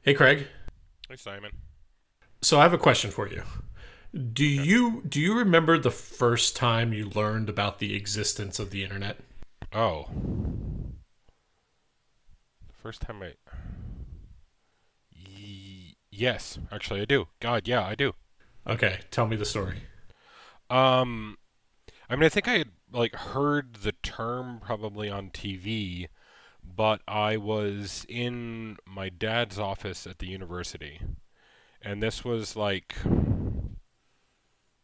Hey Craig, Hey, Simon. so I have a question for you. Do Okay. you remember the first time you learned about the existence of the internet? Oh, the first time yes, actually, I do. God, yeah, I do. Okay, tell me the story. Um, I mean, I think I had like heard the term probably on TV, but I was in my dad's office at the university, and this was like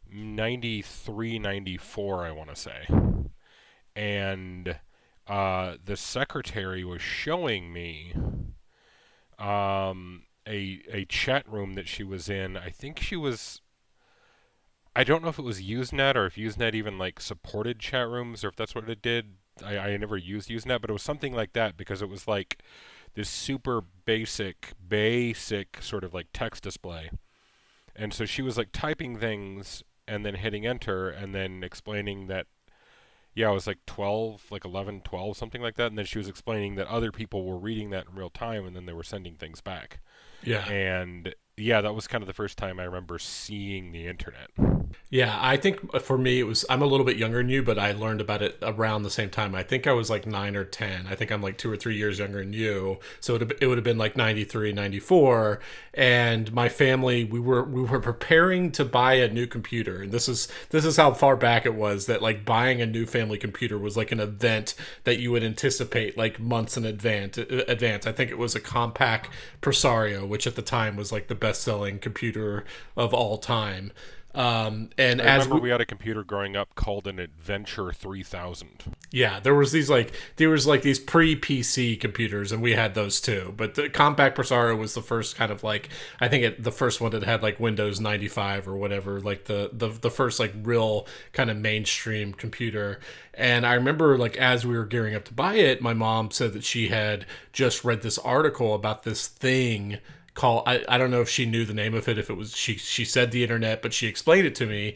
93, 94, I want to say. And the secretary was showing me a chat room that she was in. I think she was. I don't know if it was Usenet or if Usenet even like supported chat rooms or if that's what it did. I never used Usenet, but it was something like that because it was like this super basic sort of like text display. And so she was like typing things and then hitting enter and then explaining that yeah, it was like 12, like 11, 12, something like that. And then she was explaining that other people were reading that in real time and then they were sending things back. Yeah. And yeah, that was kind of the first time I remember seeing the internet. Yeah, I think for me it was I'm a little bit younger than you, but I learned about it around the same time. I think I was like 9 or 10. I think I'm like 2 or 3 years younger than you. So it would have been like 93, 94. And my family we were preparing to buy a new computer. And this is how far back it was that like buying a new family computer was like an event that you would anticipate like months in advance. I think it was a Compaq Presario, which at the time was like the best-selling computer of all time. And I as remember we, we had a computer growing up called an Adventure 3000. yeah, there was like these pre PC computers, and we had those too. But the Compaq Presario was the first kind of like I think the first one that had like Windows 95 or whatever, like the first like real kind of mainstream computer. And I remember like as we were gearing up to buy it, my mom said that she had just read this article about this thing call I don't know if she knew the name of it, if it was she said the internet, but she explained it to me.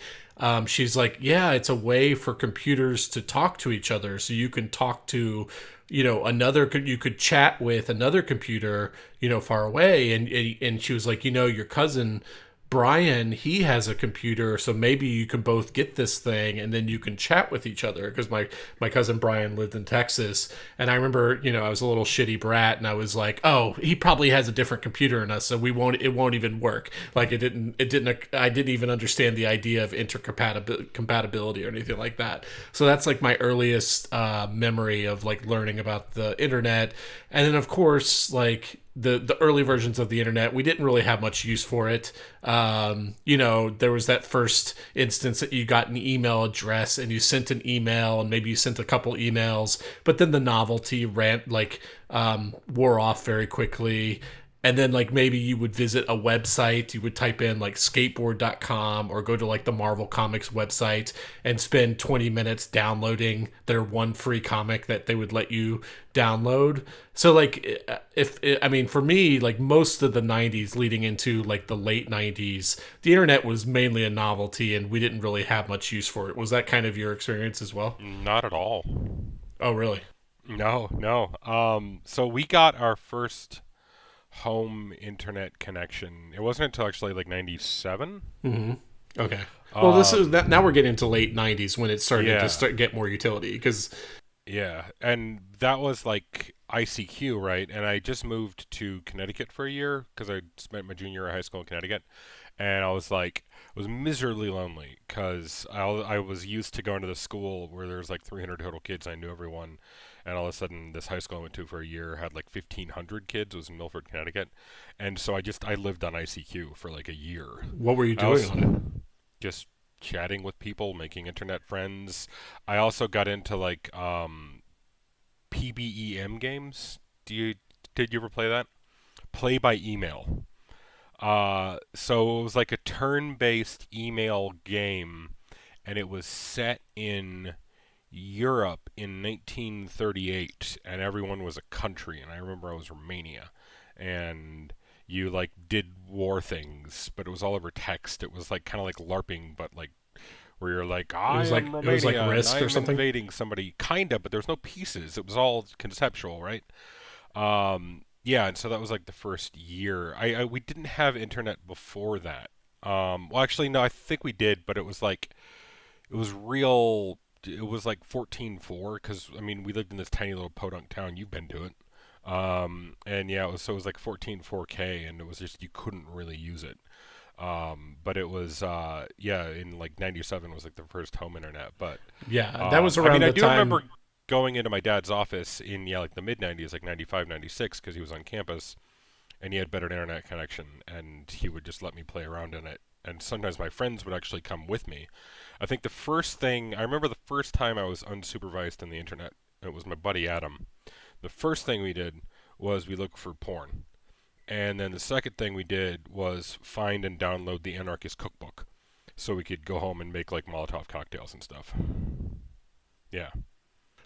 She's like, yeah, it's a way for computers to talk to each other, so you can talk to another, you could chat with another computer far away. And she was like, your cousin Brian, he has a computer, so maybe you can both get this thing and then you can chat with each other. Because my cousin Brian lived in Texas, and I remember, I was a little shitty brat, and I was like, oh, he probably has a different computer than us, so it won't even work. Like I didn't even understand the idea of intercompatibility or anything like that. So that's like my earliest memory of like learning about the internet. And then of course, like the early versions of the internet, we didn't really have much use for it. There was that first instance that you got an email address and you sent an email, and maybe you sent a couple emails, but then the novelty wore off very quickly. And then like maybe you would visit a website, you would type in like skateboard.com or go to like the Marvel Comics website and spend 20 minutes downloading their one free comic that they would let you download. So like if I mean for me, like most of the 90s leading into like the late 90s, the internet was mainly a novelty and we didn't really have much use for it. Was that kind of your experience as well? Not at all. Oh, really? No, no. So we got our first home internet connection. It wasn't until actually like 97. Okay. Well, this is that now we're Um, getting into late 90s when it started to yeah, start get more utility because yeah. And that was like ICQ, right? And I just moved to Connecticut for a year because I spent my junior year of high school in Connecticut. And I was like, I was miserably lonely because I was used to going to the school where there was like 300 total kids. I knew everyone, and all of a sudden, this high school I went to for a year had like 1,500 kids. It was in Milford, Connecticut, and so I lived on ICQ for like a year. what were you I doing was on it? just chatting with people, making internet friends. I also got into like PBEM games. Did you ever play that? Play by email. So it was like a turn-based email game, and it was set in Europe in 1938, and everyone was a country. And I remember I was Romania, and you like did war things, but it was all over text. It was like kind of like LARPing, but like where you're like, I am It was like Romania and Risk I or am something. invading somebody, kinda, but there was no pieces. It was all conceptual, right? yeah, and so that was like the first year. I we didn't have internet before that. Well, actually, no, I think we did, but it was like it was real. It was like 14.4 because I mean we lived in this tiny little podunk town. You've been to it. And yeah, it was like 14.4K, and it was just you couldn't really use it. But it was yeah, in like '97 was like the first home internet. But Yeah, that was I mean, around I the do time. remember going into my dad's office in yeah like the mid '90s, like '95, '96, because he was on campus and he had better internet connection, and he would just let me play around in it. And sometimes my friends would actually come with me. I think the first thing I remember the first time I was unsupervised in the internet, it was my buddy Adam. The first thing we did was we looked for porn. And then the second thing we did was find and download the Anarchist Cookbook so we could go home and make like Molotov cocktails and stuff. Yeah.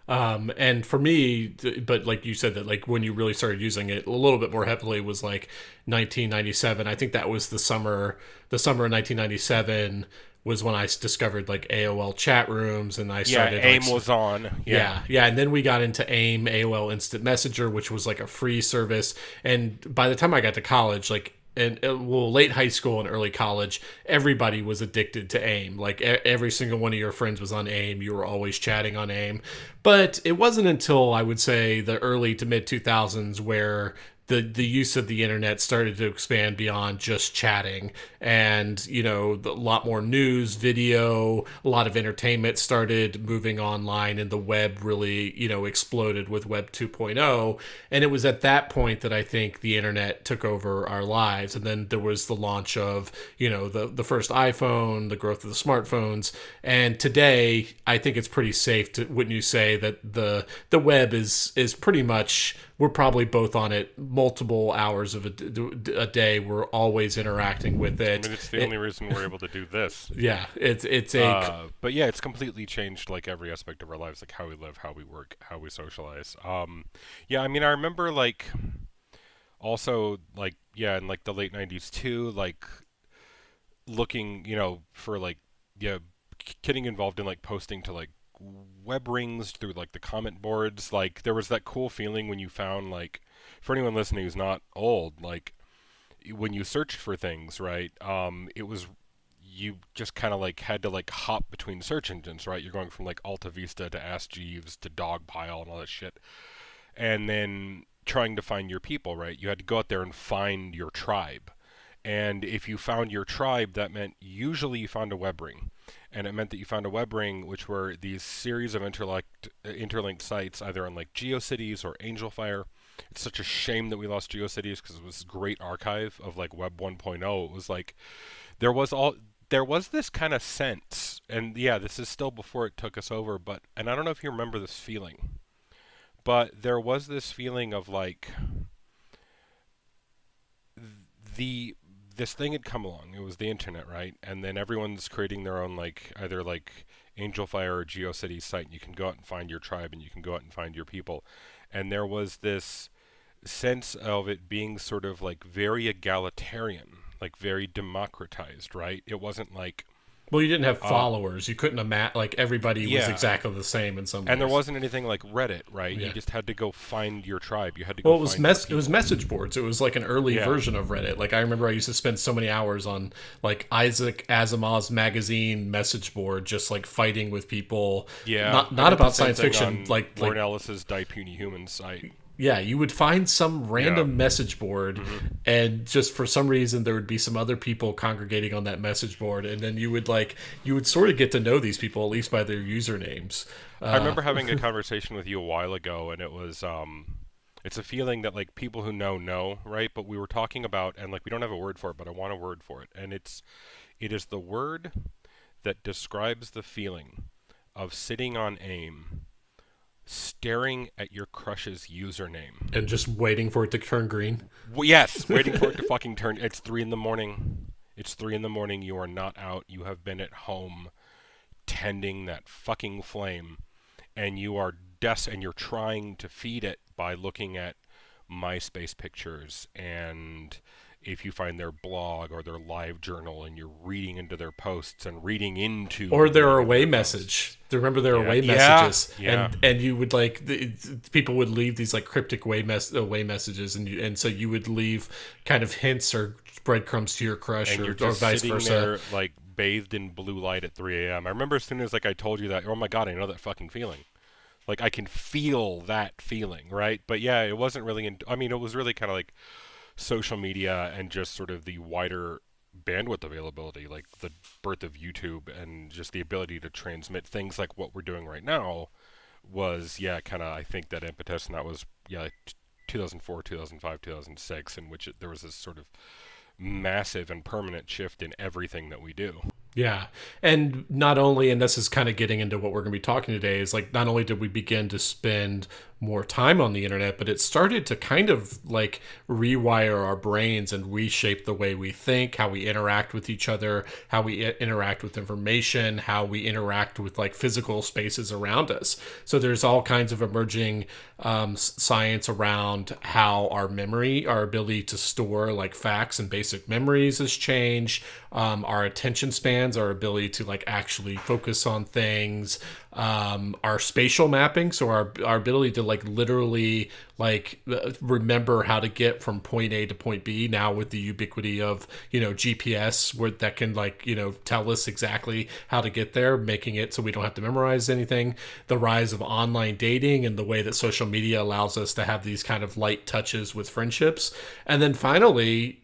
And for me, but like you said, that like when you really started using it a little bit more heavily was like 1997. I think that was the summer of 1997 was when I discovered like AOL chat rooms, and I Yeah, started like AIM was on. Yeah. yeah, and then we got into AIM, AOL Instant Messenger, which was like a free service. And by the time I got to college, like and well, late high school and early college, everybody was addicted to AIM. Like every single one of your friends was on AIM. You were always chatting on AIM. But it wasn't until I would say the early to mid 2000s where the use of the internet started to expand beyond just chatting, and a lot more news, video, a lot of entertainment started moving online, and the web really exploded with web 2.0. And it was at that point that I think the internet took over our lives. And then there was the launch of the first iPhone, the growth of the smartphones. And today I think it's pretty safe to, wouldn't you say, that the web is pretty much, we're probably both on it multiple hours of a day. We're always interacting with I it. mean, it's the only reason we're able to do this. Yeah, it's a But yeah, it's completely changed like every aspect of our lives, like how we live, how we work, how we socialize. Yeah, I mean, I remember like also like yeah, in like the late '90s too, like looking, for like yeah, getting involved in like posting to like web rings through like the comment boards. Like there was that cool feeling when you found like for anyone listening who's not old, like when you searched for things, right? It was you just kind of like had to like hop between search engines, right? You're going from like Alta Vista to Ask Jeeves to Dogpile and all that shit, and then trying to find your people, right? You had to go out there and find your tribe. And if you found your tribe, that meant usually you found a web ring. And it meant that you found a web ring, which were these series of interlinked sites, either on like GeoCities or AngelFire. It's such a shame that we lost GeoCities because it was a great archive of like Web 1.0. It was like there was all there was this kind of sense, and yeah, this is still before it took us over, but and I don't know if you remember this feeling, but there was this feeling of like the this thing had come along. It was the internet, right? And then everyone's creating their own like either like AngelFire or GeoCities site, and you can go out and find your tribe, and you can go out and find your people. And there was this sense of it being sort of like very egalitarian, like very democratized, right? It wasn't like well, you didn't have uh followers. You couldn't like everybody was yeah, exactly the same in some and there ways. wasn't anything like Reddit, right? You Yeah. just had to go find your tribe. You had to go Well, it was find your it was people. message boards. It was like an early Yeah. version of Reddit. Like I remember I used to spend so many hours on like Isaac Asimov's magazine message board, just like fighting with people. Yeah, Not I not did the about same science thing fiction. on Like Warren Ellis's Die Puny Humans site. yeah, you would find some Yeah. random message board, and just for some reason there would be some other people congregating on that message board, and then you would sort of get to know these people at least by their usernames. I remember having a conversation with you a while ago, and it was it's a feeling that like people who know, right? But we were talking about, and like we don't have a word for it, but I want a word for it, and it is the word that describes the feeling of sitting on AIM, staring at your crush's username. And just waiting for it to turn green. Well, yes, waiting for it to fucking turn. It's 3 in the morning. It's 3 in the morning. You are not out. You have been at home tending that fucking flame, and you are and you're trying to feed it by looking at MySpace pictures and if you find their blog or their live journal and you're reading into their posts and reading into or their reading into away their message. posts. Do you remember their Yeah, away yeah, messages? yeah. And you would like people would leave these like cryptic away messages, and so you would leave kind of hints or breadcrumbs to your crush, And or you're just vice sitting versa. there like bathed in blue light at 3 a.m. I remember as soon as like I told you that, oh my god, I know that fucking feeling. Like I can feel that feeling, right? But yeah, it wasn't really. I mean, it was really kind of like social media and just sort of the wider bandwidth availability, like the birth of YouTube and just the ability to transmit things like what we're doing right now was, yeah, kind of, I think that impetus, and that was, yeah, like 2004, 2005, 2006, in which there was this sort of massive and permanent shift in everything that we do. Yeah. And not only, and this is kind of getting into what we're going to be talking today, is like not only did we begin to spend more time on the internet, but it started to kind of like rewire our brains and reshape the way we think, how we interact with each other, how we interact with information, how we interact with like physical spaces around us. So there's all kinds of emerging science around how our memory, our ability to store like facts and basic memories has changed. Our attention spans, our ability to like actually focus on things, our spatial mapping, so our ability to like literally like remember how to get from point A to point B now with the ubiquity of GPS, where that can like tell us exactly how to get there, making it so we don't have to memorize anything. The rise of online dating and the way that social media allows us to have these kind of light touches with friendships, and then finally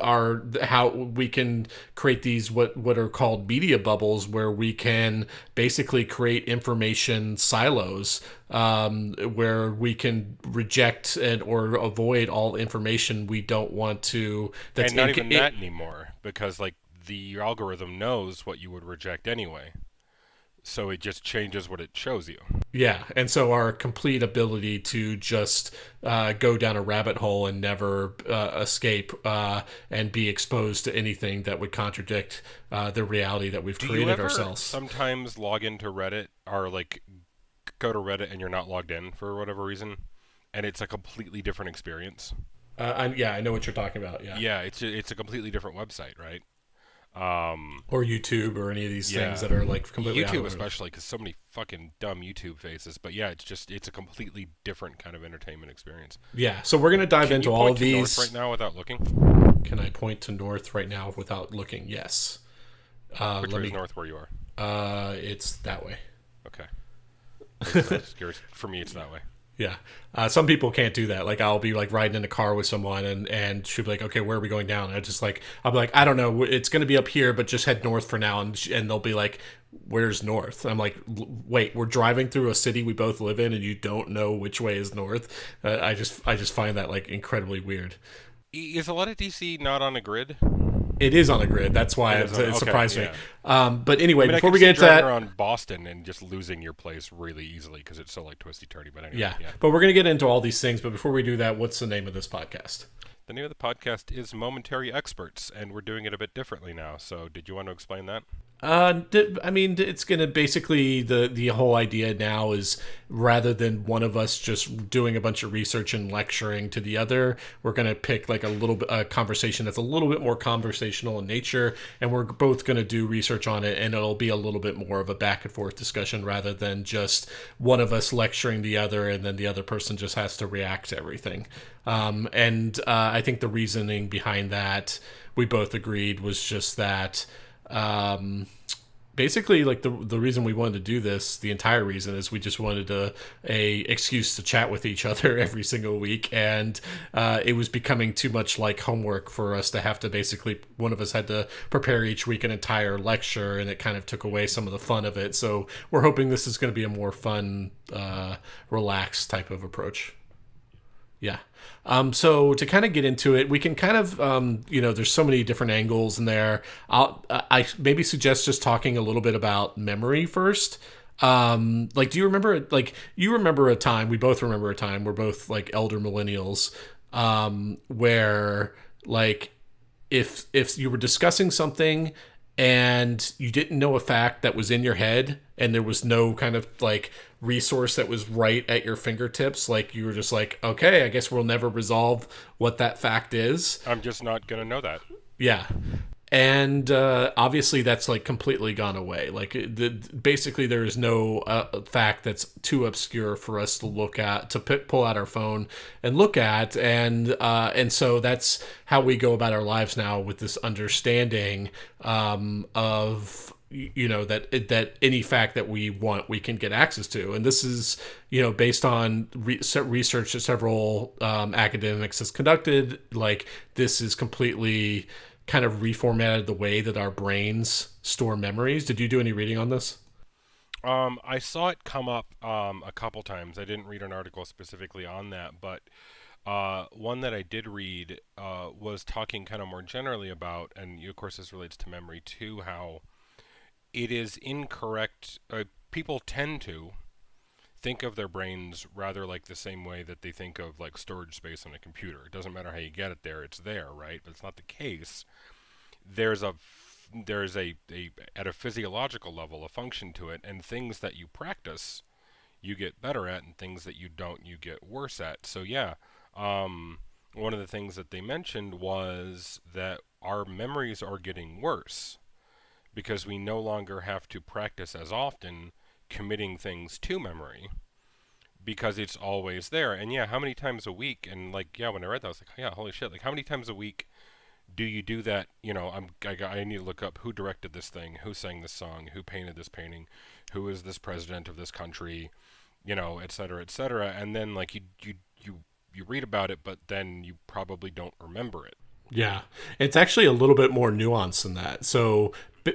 our how we can create these what are called media bubbles, where we can basically create information silos, where we can reject and or avoid all information we don't want to. That's And not even that anymore, because like the algorithm knows what you would reject anyway, so it just changes what it shows you. Yeah, and so our complete ability to just go down a rabbit hole and never escape, and be exposed to anything that would contradict the reality that we've Do created you ever ourselves. sometimes log into Reddit or like go to Reddit and you're not logged in for whatever reason, and it's a completely different experience? I know what you're talking about. Yeah. Yeah, it's a completely different website, right? Or YouTube or any of these Yeah. things that are like completely out YouTube of especially, because so many fucking dumb YouTube faces. But yeah, it's a completely different kind of entertainment experience. Yeah, so we're going to dive Can into you all point of to these. north right now without looking? Can I point to north right now without looking? Yes. Which way is north where you are? It's that way. Okay. For me, it's that way. Yeah. Some people can't do that. Like I'll be like riding in a car with someone and she'll be like, okay, where are we going down? And I'll be like, I don't know. It's going to be up here, but just head north for now. And they'll be like, where's north? I'm like, wait, we're driving through a city we both live in and you don't know which way is north. I just find that like incredibly weird. Is a lot of DC not on a grid? It is on a grid. That's why it surprised me. But anyway, I before could we see get into driving that, around Boston and just losing your place really easily because it's so like twisty turny. But anyway, yeah. But we're gonna get into all these things. But before we do that, what's the name of this podcast? The name of the podcast is Momentary Experts, and we're doing it a bit differently now. So, did you want to explain that? I mean, it's gonna basically the whole idea now is rather than one of us just doing a bunch of research and lecturing to the other, we're gonna pick like a conversation that's a little bit more conversational in nature, and we're both gonna do research on it, and it'll be a little bit more of a back and forth discussion rather than just one of us lecturing the other, and then the other person just has to react to everything. I think the reasoning behind that, we both agreed, was just that. Basically, like the reason we wanted to do this, the entire reason, is we just wanted a excuse to chat with each other every single week, and it was becoming too much like homework for us to have to basically, one of us had to prepare each week an entire lecture, and it kind of took away some of the fun of it. So we're hoping this is going to be a more fun, relaxed type of approach. Yeah. So to kind of get into it, we can kind of, there's so many different angles in there. I maybe suggest just talking a little bit about memory first. Do you remember, you remember a time, we both remember a time, we're both like elder millennials, where like, if you were discussing something and you didn't know a fact that was in your head and there was no kind of like resource that was right at your fingertips, like you were just like, okay, I guess we'll never resolve what that fact is. I'm just not gonna know that. Yeah. And obviously that's like completely gone away. Like basically there is no fact that's too obscure for us to look at, to pull out our phone and look at. And so that's how we go about our lives now, with this understanding of, you know, that any fact that we want, we can get access to. And this is, you know, based on research that several academics has conducted. Like, this is completely kind of reformatted the way that our brains store memories. Did you do any reading on this? I saw it come up a couple times. I didn't read an article specifically on that, but one that I did read was talking kind of more generally about, and of course this relates to memory too, how it is incorrect. People tend to think of their brains rather like the same way that they think of like storage space on a computer. It doesn't matter how you get it there, it's there, right? But it's not the case. There's a at a physiological level a function to it, and things that you practice you get better at, and things that you don't you get worse at. So yeah, one of the things that they mentioned was that our memories are getting worse because we no longer have to practice as often committing things to memory because it's always there. And yeah, how many times a week? And like, yeah, when I read that, I was like, yeah, holy shit! Like, how many times a week do you do that? You know, I need to look up who directed this thing, who sang this song, who painted this painting, who is this president of this country, you know, et cetera, et cetera. And then like you read about it, but then you probably don't remember it. Yeah, it's actually a little bit more nuanced than that. So,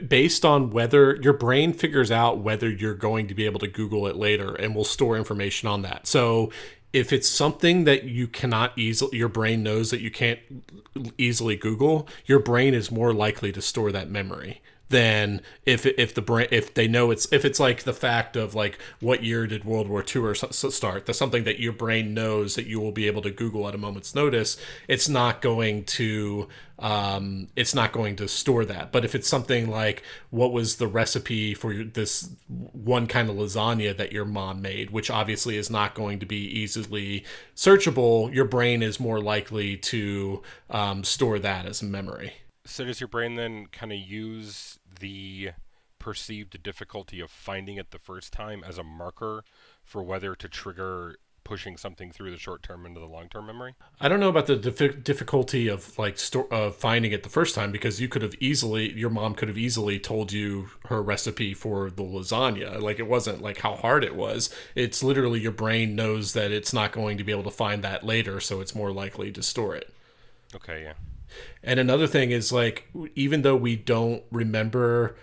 based on whether your brain figures out whether you're going to be able to Google it later, and will store information on that. So, if it's something that you cannot easily, your brain knows that you can't easily Google, your brain is more likely to store that memory than if the brain, if they know it's, if it's like the fact of like, what year did World War II or start. That's something that your brain knows that you will be able to Google at a moment's notice. It's not going to store that. But if it's something like, what was the recipe for this one kind of lasagna that your mom made, which obviously is not going to be easily searchable, your brain is more likely to store that as a memory. So does your brain then kind of use the perceived difficulty of finding it the first time as a marker for whether to trigger pushing something through the short term into the long term memory? I don't know about the difficulty of like finding it the first time, because you could have easily, your mom could have easily told you her recipe for the lasagna. Like, it wasn't like how hard it was. It's literally your brain knows that it's not going to be able to find that later, so it's more likely to store it. Okay, yeah. And another thing is, like, even though we don't remember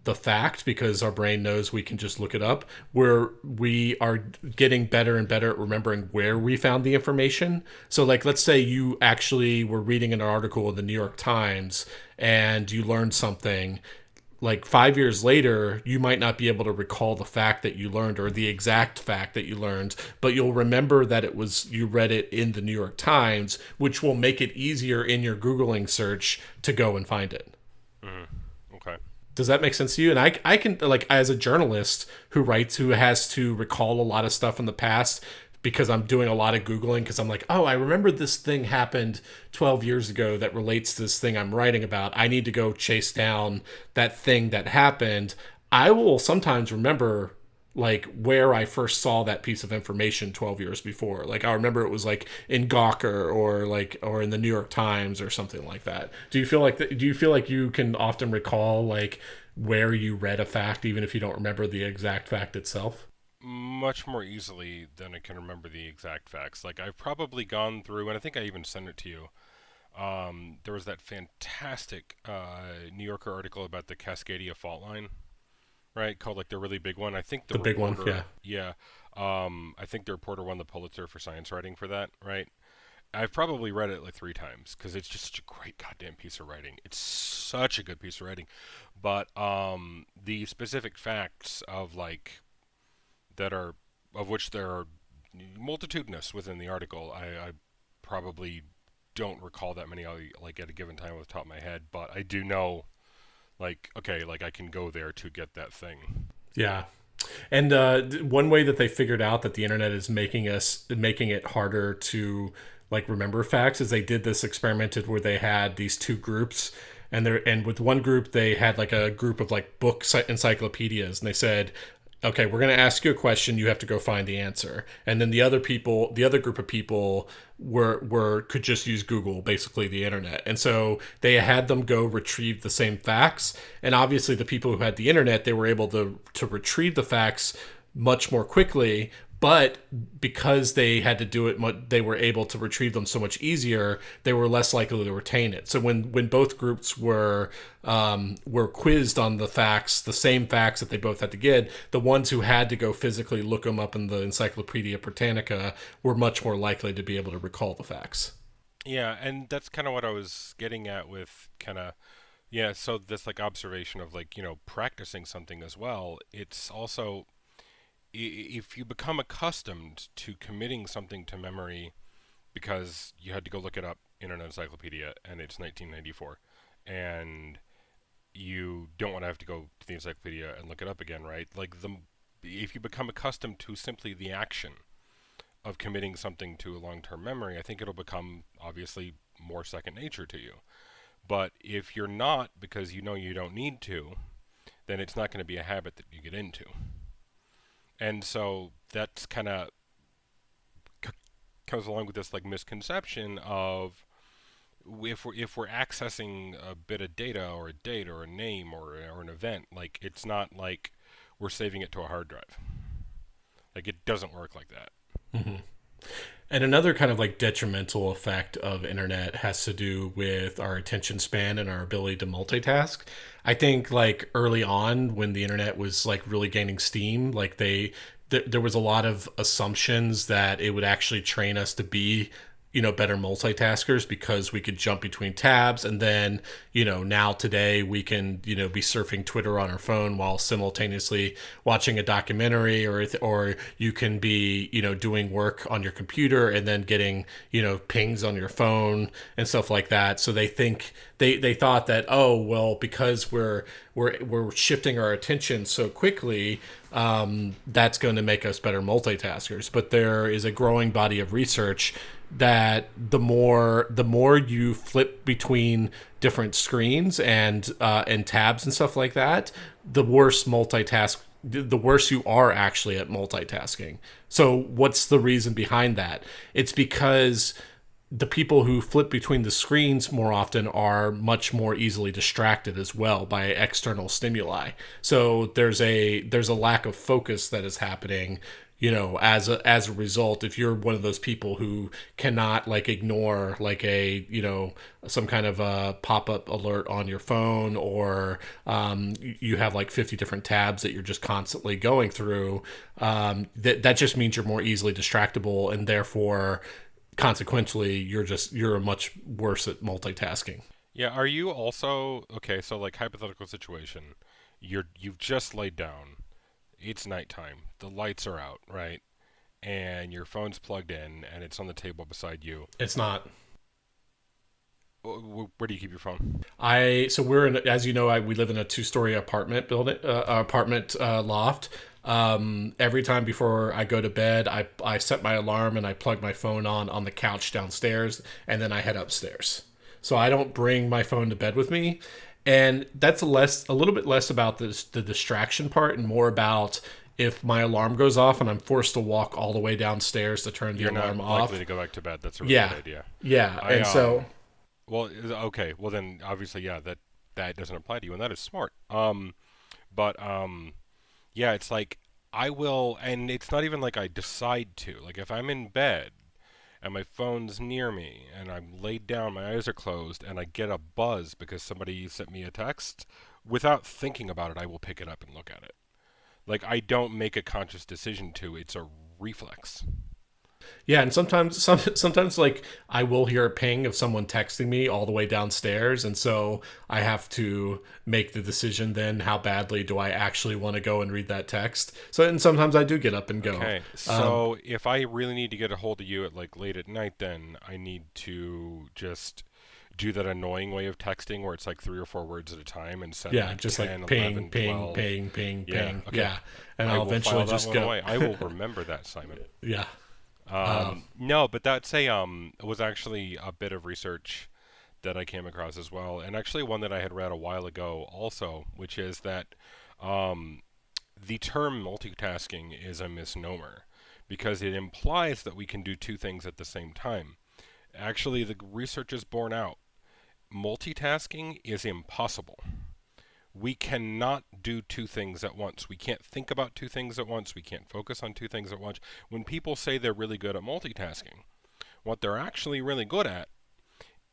the fact because our brain knows we can just look it up, we are getting better and better at remembering where we found the information. So like, let's say you actually were reading an article in the New York Times and you learned something. Like 5 years later, you might not be able to recall the fact that you learned or the exact fact that you learned, but you'll remember that it was, you read it in the New York Times, which will make it easier in your Googling search to go and find it. Okay. Does that make sense to you? And I can, like, as a journalist who writes, who has to recall a lot of stuff in the past, because I'm doing a lot of Googling, because I'm like, oh, I remember this thing happened 12 years ago that relates to this thing I'm writing about. I need to go chase down that thing that happened. I will sometimes remember like where I first saw that piece of information 12 years before. Like, I remember it was like in Gawker or in the New York Times or something like that. Do you feel like do you feel like you can often recall like where you read a fact, even if you don't remember the exact fact itself? Much more easily than I can remember the exact facts. Like, I've probably gone through, and I think I even sent it to you. There was that fantastic New Yorker article about the Cascadia fault line, right? Called like the really big one. I think The big one, yeah. Yeah. I think the reporter won the Pulitzer for science writing for that, right? I've probably read it like 3 times because it's just such a great goddamn piece of writing. It's such a good piece of writing, but the specific facts of like that are of which there are multitudinous within the article. I probably don't recall that many like at a given time off the top of my head, but I do know like okay, like I can go there to get that thing. Yeah. And one way that they figured out that the internet is making it harder to like remember facts is they did this experimented where they had these two groups, and with one group they had like a group of like book encyclopedias, and they said, okay, we're going to ask you a question, you have to go find the answer. And then the other group of people were could just use Google, basically the internet. And so they had them go retrieve the same facts. And obviously the people who had the internet, they were able to retrieve the facts much more quickly, but because they had to do it, they were able to retrieve them so much easier. They were less likely to retain it. So when both groups were quizzed on the facts, the same facts that they both had to get, the ones who had to go physically look them up in the Encyclopedia Britannica were much more likely to be able to recall the facts. Yeah, and that's kind of what I was getting at with kind of yeah. So this like observation of like practicing something as well. It's also if you become accustomed to committing something to memory because you had to go look it up in an encyclopedia and it's 1994 and you don't want to have to go to the encyclopedia and look it up again, right? Like the if you become accustomed to simply the action of committing something to a long-term memory, I think it'll become obviously more second nature to you. But if you're not because you don't need to, then it's not going to be a habit that you get into. And so that's kind of comes along with this like misconception of if we're accessing a bit of data or a date or a name or an event, like it's not like we're saving it to a hard drive. Like it doesn't work like that. Mm-hmm. And another kind of like detrimental effect of internet has to do with our attention span and our ability to multitask. I think like early on when the internet was like really gaining steam, like there was a lot of assumptions that it would actually train us to be better multitaskers because we could jump between tabs. And then now today we can be surfing Twitter on our phone while simultaneously watching a documentary, or you can be doing work on your computer and then getting pings on your phone and stuff like that. So they thought that, oh well, because we're shifting our attention so quickly, that's going to make us better multitaskers. But there is a growing body of research that the more you flip between different screens and tabs and stuff like that, the worse you are actually at multitasking. So what's the reason behind that? It's because the people who flip between the screens more often are much more easily distracted as well by external stimuli. So there's a lack of focus that is happening, as a result. If you're one of those people who cannot like ignore like some kind of a pop-up alert on your phone, or you have like 50 different tabs that you're just constantly going through, that just means you're more easily distractible, and therefore consequently you're much worse at multitasking. Yeah, are you also okay, so like hypothetical situation, you've just laid down. It's nighttime. The lights are out, right? And your phone's plugged in and it's on the table beside you. It's not. Where do you keep your phone? So we're in, as you know, we live in a two-story apartment building, apartment loft. Every time before I go to bed, I set my alarm and I plug my phone on the couch downstairs, and then I head upstairs. So I don't bring my phone to bed with me, and that's a little bit less about the distraction part and more about if my alarm goes off and I'm forced to walk all the way downstairs to turn the alarm off. You're not likely to go back to bed. That's a really Yeah, good idea. yeah, and so. Well, okay. Well, then obviously, yeah, that doesn't apply to you, and that is smart. But yeah, it's like I will, and it's not even like I decide to. Like if I'm in bed and my phone's near me and I'm laid down, my eyes are closed, and I get a buzz because somebody sent me a text, without thinking about it, I will pick it up and look at it. Like I don't make a conscious decision to. It's a reflex. Yeah, and sometimes like I will hear a ping of someone texting me all the way downstairs, and so I have to make the decision then how badly do I actually want to go and read that text. So and sometimes I do get up and go. Okay, so if I really need to get a hold of you at like late at night, then I need to just do that annoying way of texting where it's like 3 or 4 words at a time and send Yeah, like just 10, like ping, 11, ping, 12. ping, ping, Yeah, ping. okay. Yeah, and I I'll will eventually file that just one go. away. I will remember that, Simon. Yeah. Uh, No, but that's a it was actually a bit of research that I came across as well, and actually one that I had read a while ago also, which is that um, the term multitasking is a misnomer because it implies that we can do two things at the same time. Actually, the research is borne out. Multitasking is impossible. We cannot do two things at once. We can't think about two things at once. We can't focus on two things at once. When people say they're really good at multitasking, what they're actually really good at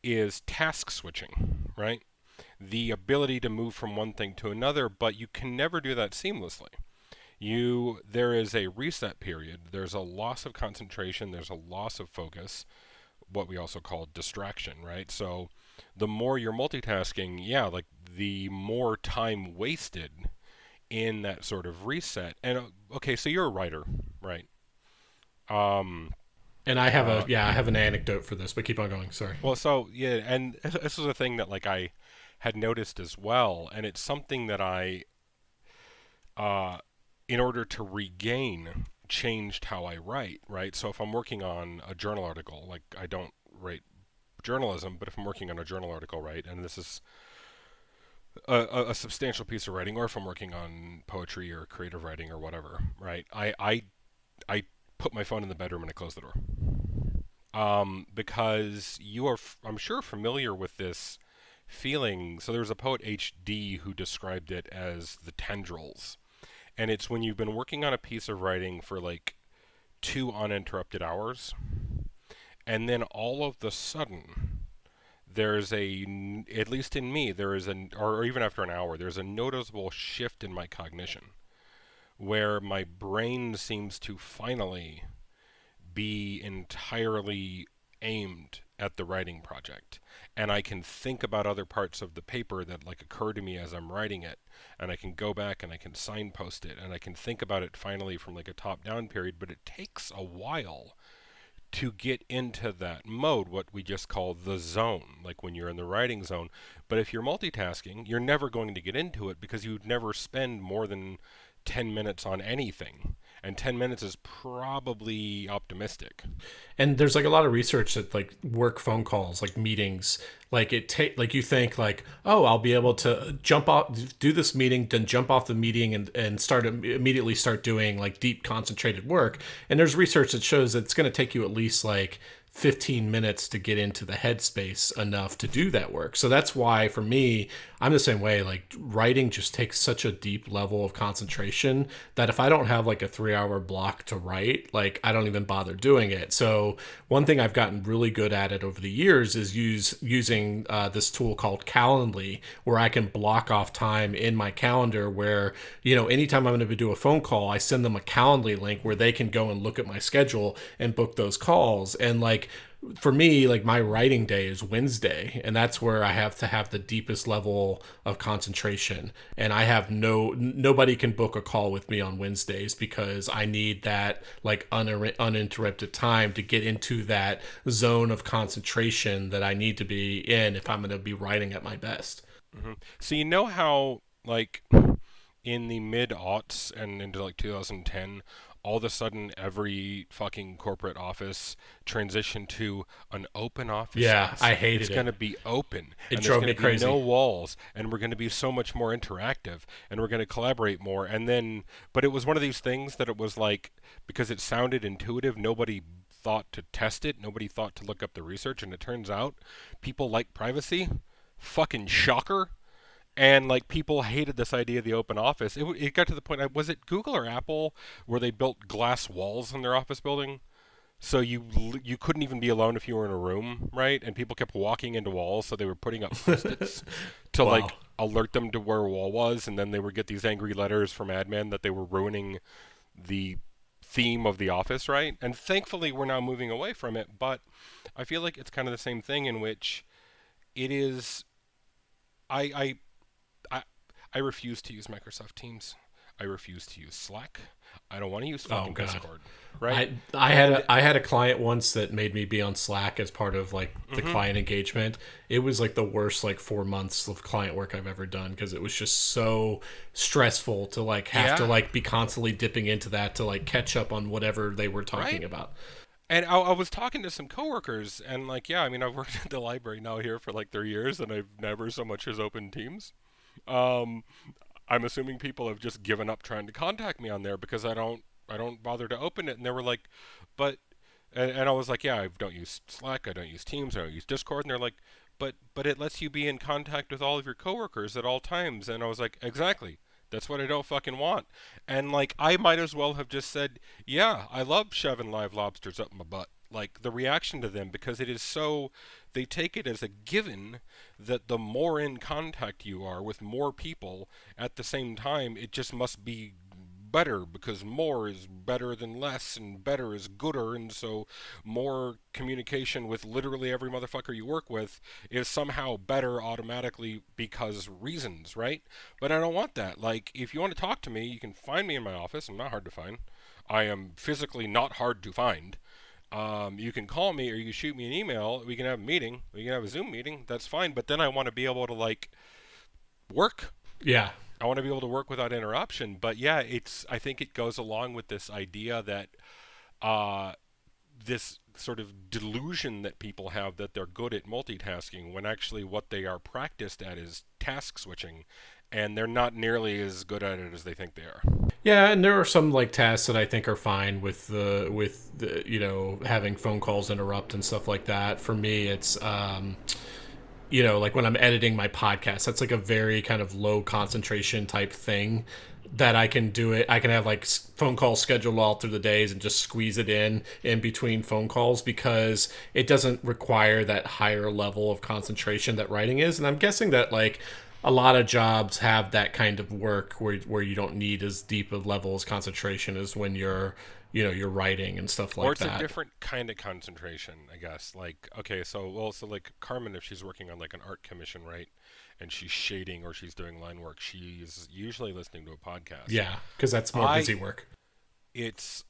is task switching, right? The ability to move from one thing to another, but you can never do that seamlessly. There is a reset period, there's a loss of concentration, there's a loss of focus, what we also call distraction, right? So the more you're multitasking, yeah, like the more time wasted in that sort of reset. And okay, so you're a writer, right? Um, and I have uh, I have an anecdote for this, but keep on going. Sorry. well, so yeah, and this was a thing that like I had noticed as well, and it's something that uh, in order to regain, changed how I write, right? So if I'm working on a journal article, like I don't write journalism, but if I'm working on a journal article, right, and this is a substantial piece of writing, or if I'm working on poetry or creative writing or whatever, right, I put my phone in the bedroom and I close the door. Because you are, I'm sure, familiar with this feeling. So there was a poet H.D. who described it as the tendrils. And it's when you've been working on a piece of writing for like 2 uninterrupted hours, and then all of the sudden, there's at least in me, there is or even after an hour, there's a noticeable shift in my cognition where my brain seems to finally be entirely aimed at the writing project, and I can think about other parts of the paper that like occur to me as I'm writing it, and I can go back and I can signpost it, and I can think about it finally from like a top down period. But it takes a while to get into that mode, what we just call the zone, like when you're in the writing zone. But if you're multitasking, you're never going to get into it because you'd never spend more than 10 minutes on anything. And 10 minutes is probably optimistic. And there's like a lot of research that like work phone calls, like meetings, like like you think like, oh, I'll be able to jump off, do this meeting, then jump off the meeting and immediately start doing like deep concentrated work. And there's research that shows that it's going to take you at least like 15 minutes to get into the headspace enough to do that work. So that's why for me, I'm the same way. Like writing just takes such a deep level of concentration that if I don't have like a 3 hour block to write, like I don't even bother doing it. So one thing I've gotten really good at it over the years is using this tool called Calendly, where I can block off time in my calendar where, you know, anytime I'm going to do a phone call, I send them a Calendly link where they can go and look at my schedule and book those calls. And like, for me, like my writing day is Wednesday, and that's where I have to have the deepest level of concentration. And I have nobody can book a call with me on Wednesdays because I need that like uninterrupted time to get into that zone of concentration that I need to be in if I'm going to be writing at my best. So you know how like in the mid aughts and into like 2010, all of a sudden every fucking corporate office transitioned to an open office Yeah, space. I It's hated going to it. be open, It and there's drove going me to be crazy. no walls, and we're going to be so much more interactive, and we're going to collaborate more. And then, but it was one of these things that it was like, because it sounded intuitive, nobody thought to test it, nobody thought to look up the research, and it turns out people like privacy. Fucking shocker. And like people hated this idea of the open office. It got to the point. Was it Google or Apple where they built glass walls in their office building, so you couldn't even be alone if you were in a room, right? And people kept walking into walls, so they were putting up post-its to Wow. like alert them to where a wall was, and then they would get these angry letters from admin that they were ruining the theme of the office, right? And thankfully, we're now moving away from it. But I feel like it's kind of the same thing in which it is. I I I refuse to use Microsoft Teams. I refuse to use Slack. I don't want to use Oh fucking god. Discord, right? I had a client once that made me be on Slack as part of like the Mm-hmm. client engagement. It was like the worst like 4 months of client work I've ever done because it was just so stressful to like have to Yeah, like be constantly dipping into that to like catch up on whatever they were talking right. about. And I was talking to some coworkers, and like, yeah, I mean, I've worked at the library now here for like 3 years, and I've never so much as opened Teams. Um, I'm assuming people have just given up trying to contact me on there because I don't bother to open it. And they were like, but and I was like, yeah, I don't use Slack, I don't use Teams, I don't use Discord. And they're like, but it lets you be in contact with all of your coworkers at all times. And I was like, exactly. That's what I don't fucking want. And like I might as well have just said, yeah, I love shoving live lobsters up my butt. Like the reaction to them, because it is so, they take it as a given that the more in contact you are with more people at the same time, it just must be better, because more is better than less and better is gooder. And so more communication with literally every motherfucker you work with is somehow better automatically because reasons, right? But I don't want that. Like, if you want to talk to me, you can find me in my office. I'm not hard to find. I am physically not hard to find. You can call me or you can shoot me an email. We can have a meeting. We can have a Zoom meeting. That's fine. But then I want to be able to like work. Yeah. I want to be able to work without interruption. But yeah, it's. I think it goes along with this idea that uh, this sort of delusion that people have that they're good at multitasking when actually what they are practiced at is task switching, and they're not nearly as good at it as they think they are. Yeah, and there are some like tasks that I think are fine with the having phone calls interrupt and stuff like that. For me, it's like when I'm editing my podcast, that's like a very kind of low concentration type thing that I can do it. I can have like phone calls scheduled all through the days and just squeeze it in between phone calls because it doesn't require that higher level of concentration that writing is. And I'm guessing that like a lot of jobs have that kind of work where you don't need as deep of levels concentration as when you're writing and stuff Or like it's a that. different kind of concentration, I guess. Like, okay, so like Carmen, if she's working on like an art commission, right, and she's shading or she's doing line work, she's usually listening to a podcast. Yeah, because that's more I busy work. it's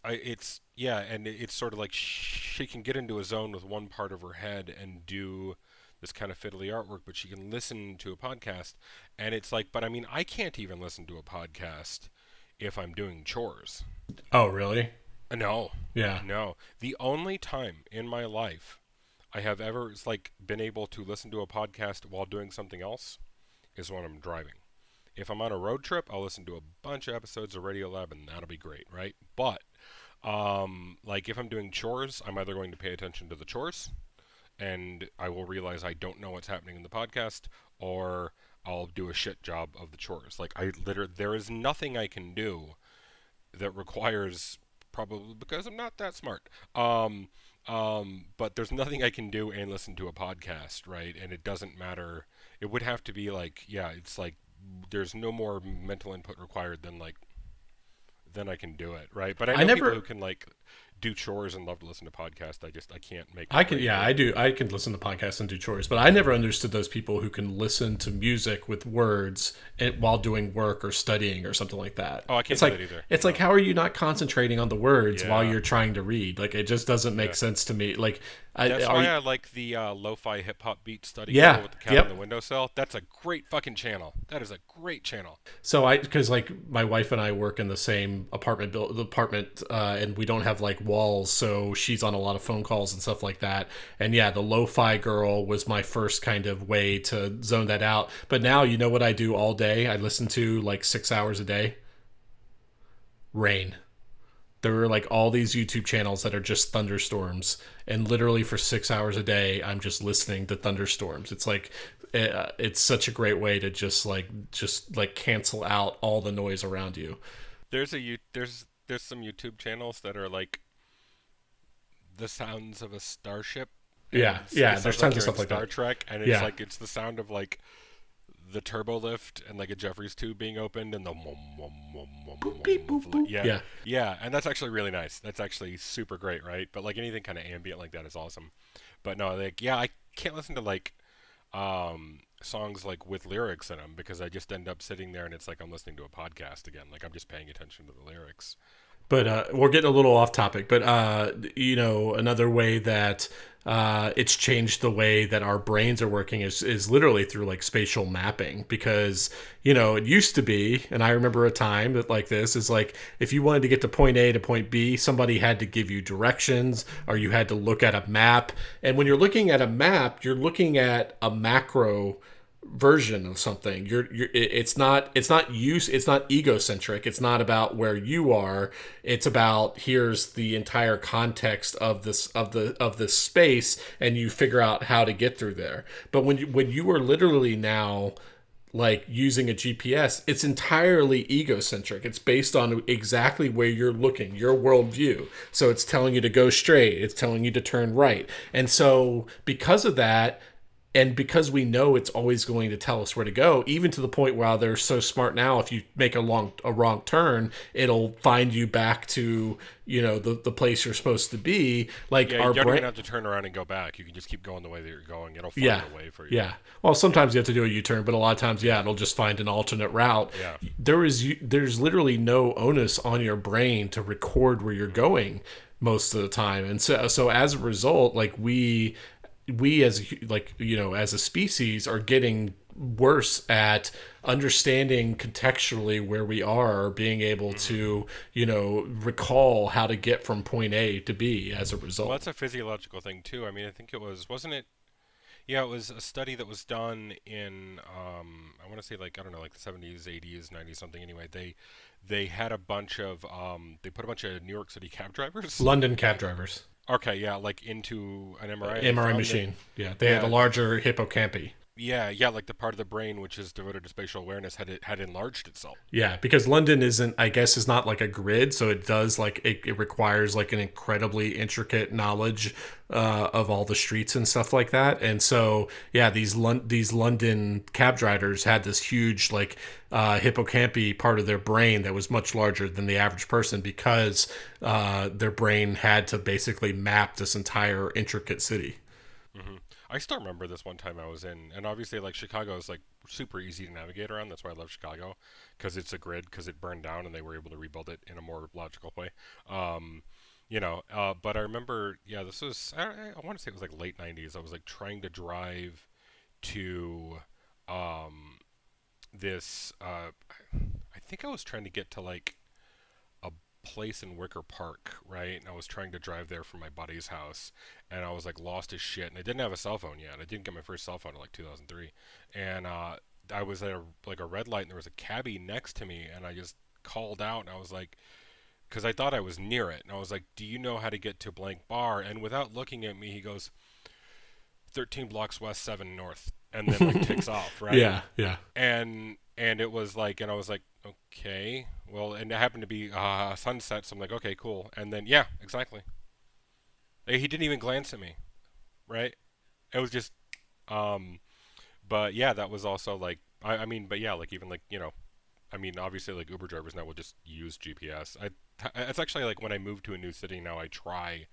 yeah, and it's sort of like she can get into a zone with one part of her head and do this kind of fiddly artwork, but she can listen to a podcast, and it's like, but I mean, I can't even listen to a podcast if I'm doing chores. Oh, really? No, Yeah. no. The only time in my life I have ever like been able to listen to a podcast while doing something else is when I'm driving. If I'm on a road trip, I'll listen to a bunch of episodes of Radiolab, and that'll be great, right? But like if I'm doing chores, I'm either going to pay attention to the chores, and I will realize I don't know what's happening in the podcast, or I'll do a shit job of the chores. Like I literally, there is nothing I can do that requires, probably because I'm not that smart. But there's nothing I can do and listen to a podcast, right? And it doesn't matter. It would have to be like, yeah, it's like there's no more mental input required than like then I can do it, right? But I I know people who never can like do chores and love to listen to podcasts. I can't make my I can, brain yeah, work. I do. I can listen to podcasts and do chores, but I never understood those people who can listen to music with words while doing work or studying or something like that. Oh, I can't It's do like that either. it's like No. how are you not concentrating on the words while Yeah. you're trying to read? Like it just doesn't make Yeah. sense to me. Like That's are why you, I like the lo-fi hip-hop beat study channel yeah, with the cat on the yep. windowsill. That's a great fucking channel. That is a great channel. So because like my wife and I work in the same apartment, and we don't have like walls, so she's on a lot of phone calls and stuff like that. And yeah, the Lo-Fi Girl was my first kind of way to zone that out. But now you know what I do all day? I listen to like 6 hours a day. Rain. There are like all these YouTube channels that are just thunderstorms, and literally for 6 hours a day, I'm just listening to thunderstorms. It's like it's such a great way to just like cancel out all the noise around you. There's some YouTube channels that are like the sounds of a starship, and Yeah, yeah. it There's sounds like tons of you're in stuff like Star that. Trek, and it's Yeah, like it's the sound of like the turbo lift and like a Jeffries tube being opened and the boop beep boop boop. yeah, Yeah, yeah, and that's actually really nice. That's actually super great, right? But like anything kind of ambient like that is awesome. But no, like yeah, I can't listen to like songs like with lyrics in them because I just end up sitting there and it's like I'm listening to a podcast again. Like I'm just paying attention to the lyrics. But we're getting a little off topic. But another way that it's changed the way that our brains are working is literally through like spatial mapping. Because it used to be, and I remember a time that like this is like if you wanted to get to point A to point B, somebody had to give you directions, or you had to look at a map. And when you're looking at a map, you're looking at a macro version of something. It's not egocentric. It's not about where you are. It's about here's the entire context of this space, and you figure out how to get through there. But when you are literally now like using a GPS, it's entirely egocentric. It's based on exactly where you're looking, your worldview. So it's telling you to go straight, it's telling you to turn right. And so because of that, and because we know it's always going to tell us where to go, even to the point where they're so smart now, if you make a wrong turn, it'll find you back to the place you're supposed to be. Like Yeah, you don't even have to turn around and go back. You can just keep going the way that you're going. It'll find a way for you. Yeah. Well, sometimes you have to do a U-turn, but a lot of times, it'll just find an alternate route. Yeah. There's literally no onus on your brain to record where you're going most of the time, and so as a result, like we as as a species are getting worse at understanding contextually where we are, being able to recall how to get from point A to B as a result. Well, that's a physiological thing too. I mean, I think wasn't it? Yeah, it was a study that was done in I want to say like I don't know, like the 70s, 80s, 90s, something. Anyway, they had a bunch of they put a bunch of New York City cab drivers, London cab drivers. Okay, yeah, like into an MRI. MRI machine. They had a larger hippocampi. Yeah, like the part of the brain which is devoted to spatial awareness had enlarged itself. Yeah, because London is not like a grid, so it does like it requires like an incredibly intricate knowledge of all the streets and stuff like that. And so these London cab drivers had this huge like hippocampi part of their brain that was much larger than the average person because their brain had to basically map this entire intricate city. Mm-hmm. I still remember this one time I was in, and obviously, like Chicago is like super easy to navigate around. That's why I love Chicago, because it's a grid, because it burned down and they were able to rebuild it in a more logical way. But I remember, this was I want to say it was like late '90s. I was like trying to drive to this. I think I was trying to get to like a place in Wicker Park, right? And I was trying to drive there from my buddy's house, and I was like lost as shit, and I didn't have a cell phone yet. I didn't get my first cell phone until like 2003, and I was at a red light, and there was a cabbie next to me, and I just called out, and I was like, because I thought I was near it, and I was like, "Do you know how to get to blank bar?" And without looking at me, he goes, 13 blocks west, 7 north, and then like takes off, right? Yeah. And it was like, and I was like, okay, well, and it happened to be sunset, so I'm like, okay, cool. And then exactly. He didn't even glance at me, right? It was just, but that was also like, I mean, but like even like I mean, obviously like Uber drivers now will just use GPS. It's actually like when I move to a new city now, I try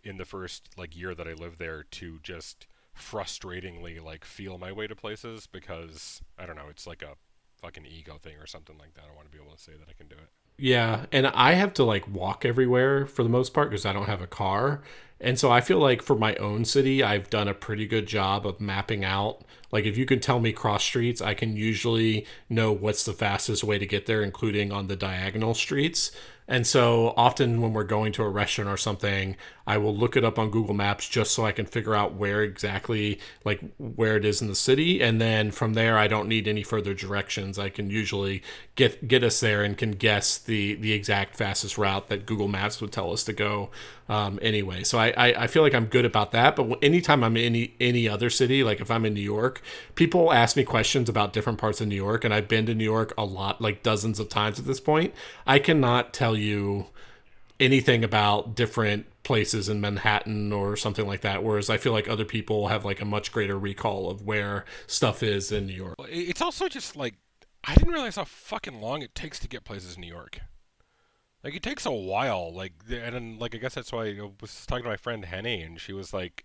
in the first like year that I live there to just frustratingly like feel my way to places because I don't know, it's like a fucking ego thing or something like that. I want to be able to say that I can do it. Yeah, and I have to like walk everywhere for the most part because I don't have a car. And so I feel like for my own city, I've done a pretty good job of mapping out. Like if you can tell me cross streets, I can usually know what's the fastest way to get there, including on the diagonal streets. And so often when we're going to a restaurant or something, I will look it up on Google Maps just so I can figure out where exactly, like where it is in the city. And then from there, I don't need any further directions. I can usually get us there and can guess the exact fastest route that Google Maps would tell us to go anyway. So I feel like I'm good about that. But anytime I'm in any other city, like if I'm in New York, people ask me questions about different parts of New York. And I've been to New York a lot, like dozens of times at this point. I cannot tell you anything about different places in Manhattan or something like that, whereas I feel like other people have like a much greater recall of where stuff is in New York. It's also just like I didn't realize how fucking long it takes to get places in New York. Like it takes a while, like, and then, like I guess that's why I was talking to my friend Henny, and she was like,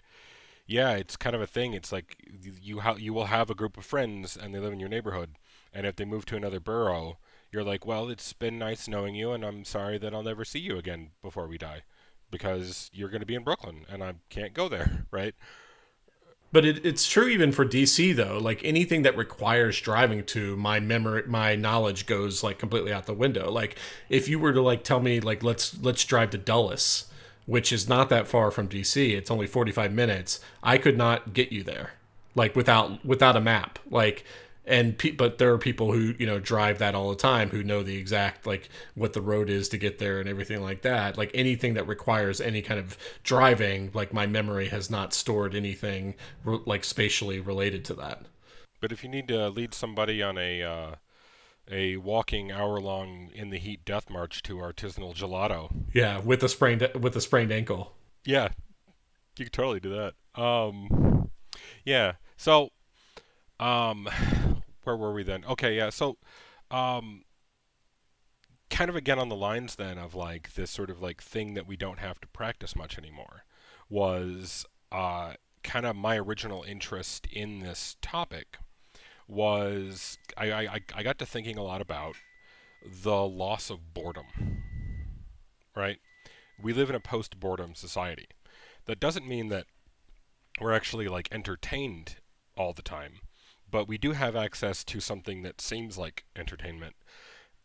Yeah, it's kind of a thing. It's like you will have a group of friends and they live in your neighborhood, and if they move to another borough, you're like, well, it's been nice knowing you, and I'm sorry that I'll never see you again before we die, because you're going to be in Brooklyn and I can't go there, right? But it's true even for DC though. Like anything that requires driving to, my knowledge goes like completely out the window. Like if you were to like tell me like let's drive to Dulles, which is not that far from DC, it's only 45 minutes. I could not get you there, like without a map. Like but there are people who drive that all the time who know the exact like what the road is to get there and everything like that. Like anything that requires any kind of driving, like my memory has not stored anything like spatially related to that. But if you need to lead somebody on a walking hour long in the heat death march to artisanal gelato, Yeah, with a sprained ankle. yeah, you could totally do that. Yeah. So, um, where were we then? Okay, yeah. So, um, kind of again on the lines then of like this sort of like thing that we don't have to practice much anymore was kind of my original interest in this topic was I got to thinking a lot about the loss of boredom, right? We live in a post boredom society. That doesn't mean that we're actually like entertained all the time, but we do have access to something that seems like entertainment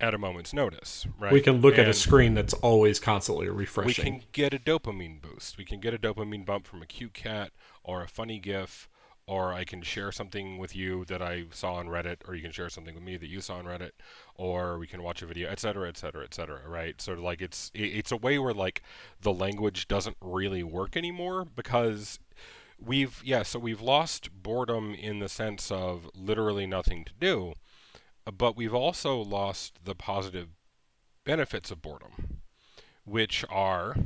at a moment's notice, We right? can look at a And screen that's always constantly we refreshing. can get a dopamine boost. We can get a dopamine bump from a cute cat or a funny GIF, or I can share something with you that I saw on Reddit, or you can share something with me that you saw on Reddit, or we can watch a video, etc., etc., etc. Right? So like it's a way where like the language doesn't really work anymore because we've lost boredom in the sense of literally nothing to do, but we've also lost the positive benefits of boredom, which are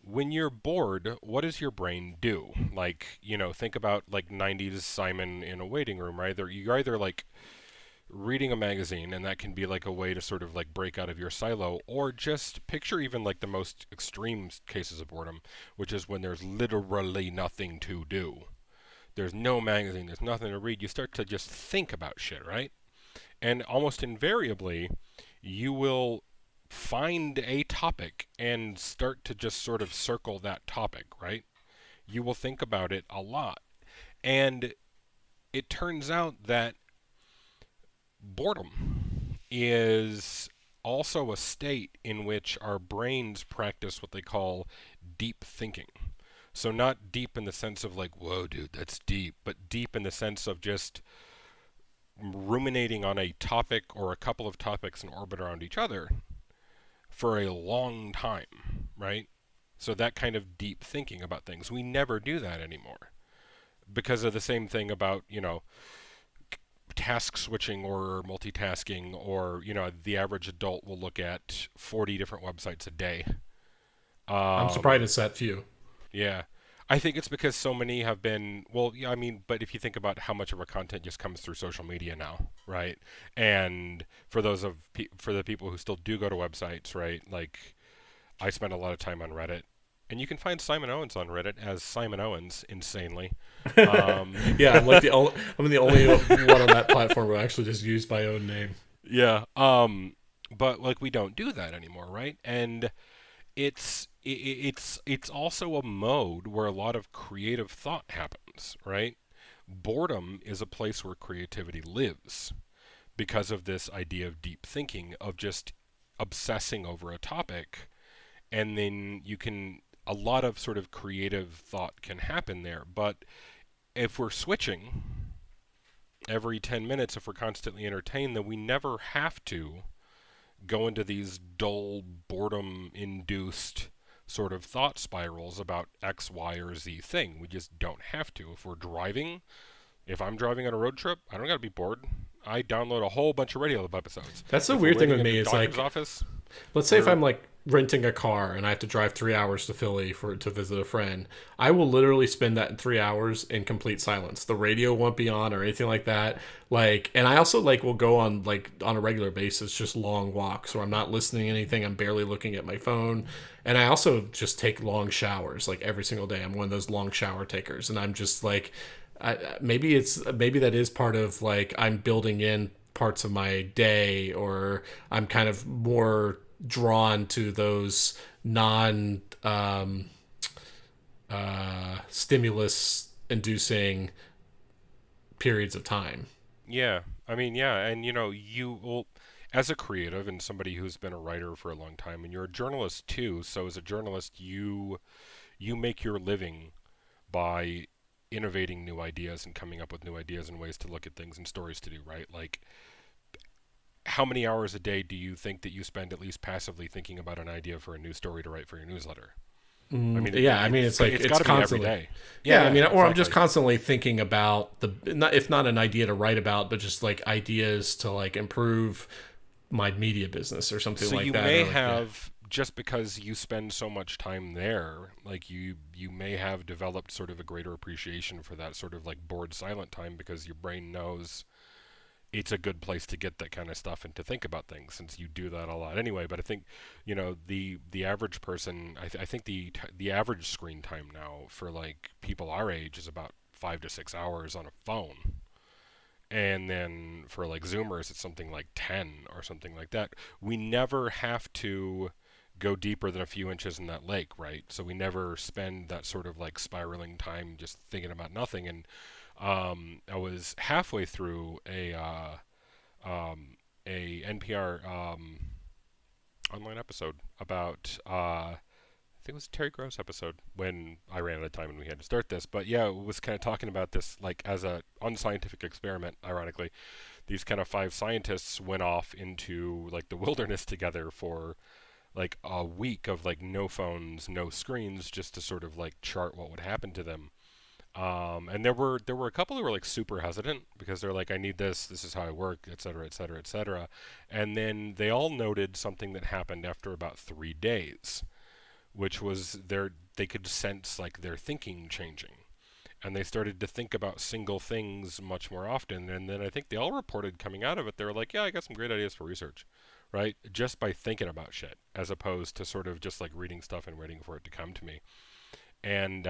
when you're bored, what does your brain do? Like, think about like 90s Simon in a waiting room, right? You're either like reading a magazine, and that can be like a way to sort of like break out of your silo, or just picture even like the most extreme cases of boredom, which is when there's literally nothing to do. There's no magazine, there's nothing to read. You start to just think about shit, right? And almost invariably, you will find a topic and start to just sort of circle that topic, right? You will think about it a lot. And it turns out that boredom is also a state in which our brains practice what they call deep thinking. So, not deep in the sense of like, whoa, dude, that's deep, but deep in the sense of just ruminating on a topic or a couple of topics in orbit around each other for a long time, right? So that kind of deep thinking about things. We never do that anymore because of the same thing about, task switching or multitasking, or, the average adult will look at 40 different websites a day. I'm surprised Um, it's that few. yeah. I think it's because so many have been, well, yeah, I mean, but if you think about how much of our content just comes through social media now, right? And for the people who still do go to websites, right? Like I spend a lot of time on Reddit, and you can find Simon Owens on Reddit as Simon Owens, insanely. Um, Yeah, I'm the only one on that platform who actually just used my own name. yeah. But like we don't do that anymore, right? And it's also a mode where a lot of creative thought happens, right? Boredom is a place where creativity lives because of this idea of deep thinking, of just obsessing over a topic, and then a lot of sort of creative thought can happen there. But if we're switching every 10 minutes, if we're constantly entertained, then we never have to go into these dull, boredom induced sort of thought spirals about X, Y, or Z thing. We just don't have to. If I'm driving on a road trip, I don't got to be bored. I download a whole bunch of radio episodes. That's the If we're weird thing waiting with at me the is doctor's like, office, let's say if we're I'm like renting a car and I have to drive 3 hours to Philly to visit a friend, I will literally spend that in 3 hours in complete silence. The radio won't be on or anything like that. Like, and I also like will go on like on a regular basis just long walks where I'm not listening to anything. I'm barely looking at my phone, and I also just take long showers like every single day. I'm one of those long shower takers, and I'm just like, maybe that is part of like I'm building in parts of my day, or I'm kind of more drawn to those non stimulus inducing periods of time. Yeah, I mean, yeah, and you will, as a creative and somebody who's been a writer for a long time, and you're a journalist too. So as a journalist, you make your living by innovating new ideas and coming up with new ideas and ways to look at things and stories to do, right? Like, how many hours a day do you think that you spend at least passively thinking about an idea for a new story to write for your newsletter? I mean, Yeah, I mean, it's like it's it's got to be every constantly. day. Yeah, Yeah, I yeah, mean, or I'm just exactly. constantly thinking about if not an idea to write about, but just like ideas to like improve my media business or something So like you that. may Or like, yeah. have, just because you spend so much time there, like you may have developed sort of a greater appreciation for that sort of like bored silent time, because your brain knows it's a good place to get that kind of stuff and to think about things, since you do that a lot anyway. But I think, the average person, I think the average screen time now for like people our age is about 5 to 6 hours on a phone, and then for like Zoomers, it's something like 10 or something like that. We never have to go deeper than a few inches in that lake, right? So we never spend that sort of like spiraling time just thinking about nothing. And I was halfway through a NPR online episode about I think it was a Terry Gross episode when I ran out of time and we had to start this. But yeah, it was kind of talking about this like as a unscientific experiment. Ironically, these kind of five scientists went off into like the wilderness together for like a week of like no phones, no screens, just to sort of like chart what would happen to them. And there were a couple who were like super hesitant because they're like, I need this. This is how I work, et cetera, et cetera, et cetera. And then they all noted something that happened after about 3 days, which was they could sense like their thinking changing, and they started to think about single things much more often. And then I think they all reported coming out of it, they were like, yeah, I got some great ideas for research, right? Just by thinking about shit, as opposed to sort of just like reading stuff and waiting for it to come to me. And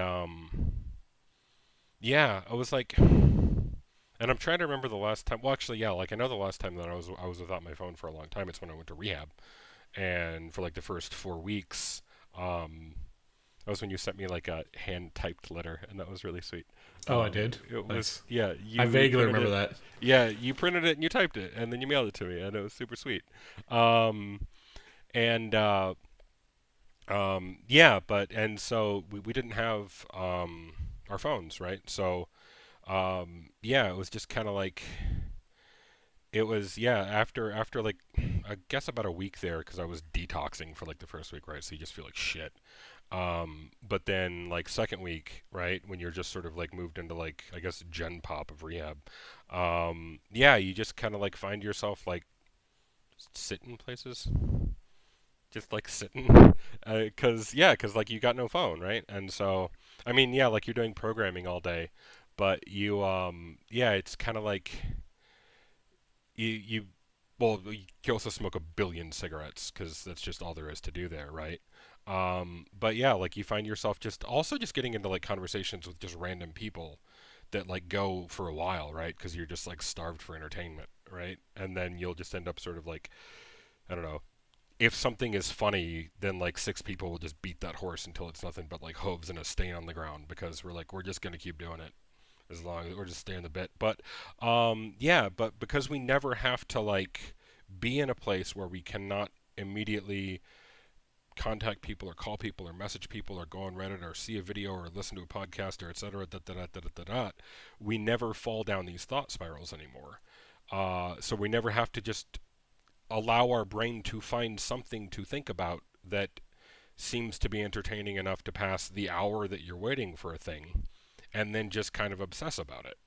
yeah, I was like, and I'm trying to remember the last time. Well, actually, yeah, like I know the last time that I was without my phone for a long time. It's when I went to rehab, and for like the first 4 weeks. Um, That was when you sent me like a hand typed letter, and that was really sweet. Oh, I did. It was, Nice. yeah, I you vaguely printed remember it. that. Yeah, you printed it and you typed it, and then you mailed it to me, and it was super sweet. Um, and yeah, and so we didn't have our phones, right? So yeah, it was just kind of like it was, yeah, after like I guess about a week there, because I was detoxing for like the first week, right? So you just feel like shit. But then like second week, right, when you're just sort of like moved into like I guess gen pop of rehab, yeah, you just kind of like find yourself like just sitting places, just like sitting, cause like you got no phone, right? And so I mean, yeah, like you're doing programming all day, but yeah, it's kind of like you well, you also smoke a billion cigarettes because that's just all there is to do there, right? But yeah, like you find yourself just also just getting into like conversations with just random people that like go for a while, right? Because you're just like starved for entertainment, right? And then you'll just end up sort of like, I don't know, if something is funny, then like six people will just beat that horse until it's nothing but like hooves and a stain on the ground, because we're just gonna keep doing it as long as we're just staying the bit. But yeah, but because we never have to like be in a place where we cannot immediately contact people or call people or message people or go on Reddit or see a video or listen to a podcast or etc. We never fall down these thought spirals anymore. So we never have to just allow our brain to find something to think about that seems to be entertaining enough to pass the hour that you're waiting for a thing, and then just kind of obsess about it.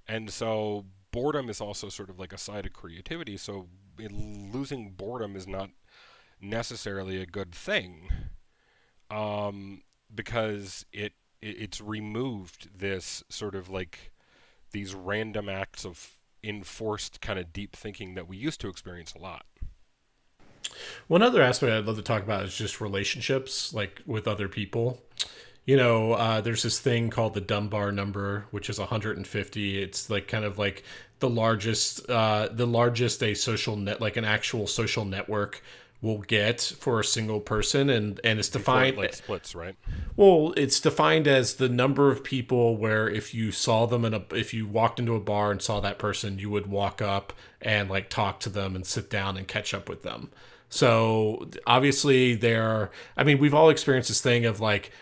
And so boredom is also sort of like a side of creativity. So losing boredom is not necessarily a good thing, because it's removed this sort of like these random acts of enforced kind of deep thinking that we used to experience a lot. One other aspect I'd love to talk about is just relationships, like with other people. There's this thing called the Dunbar number, which is 150. It's like kind of like the largest a social net, like an actual social network will get for a single person, and it's Before it defined. like splits, right? Well, it's defined as the number of people where if you saw them if you walked into a bar and saw that person, you would walk up and like talk to them and sit down and catch up with them. So obviously I mean, we've all experienced this thing of like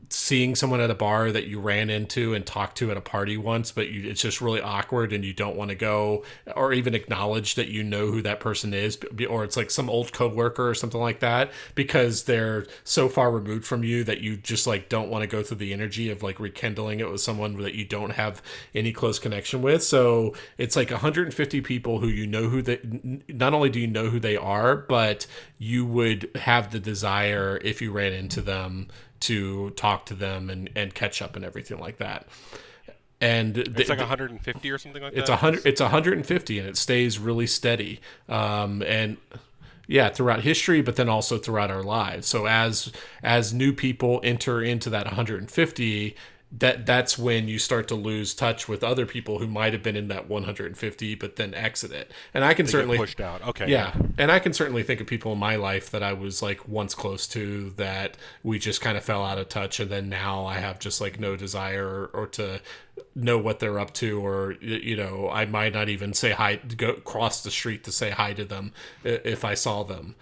seeing someone at a bar that you ran into and talked to at a party once, but it's just really awkward and you don't want to go or even acknowledge that you know who that person is, or it's like some old coworker or something like that, because they're so far removed from you that you just like don't want to go through the energy of like rekindling it with someone that you don't have any close connection with. So it's like 150 people who you know who they, not only do you know who they are, but you would have the desire if you ran into them to talk to them and catch up and everything like that. And It's like 150 or something like it's that. 100. It's 150, and it stays really steady. And yeah, throughout history, but then also throughout our lives. So as new people enter into that 150, that's when you start to lose touch with other people who might have been in that 150 but then exit it. And I can They certainly get pushed out. Okay. yeah, and I can certainly think of people in my life that I was like once close to that we just kind of fell out of touch, and then now I have just like no desire or to know what they're up to, or I might not even say hi, go cross the street to say hi to them if I saw them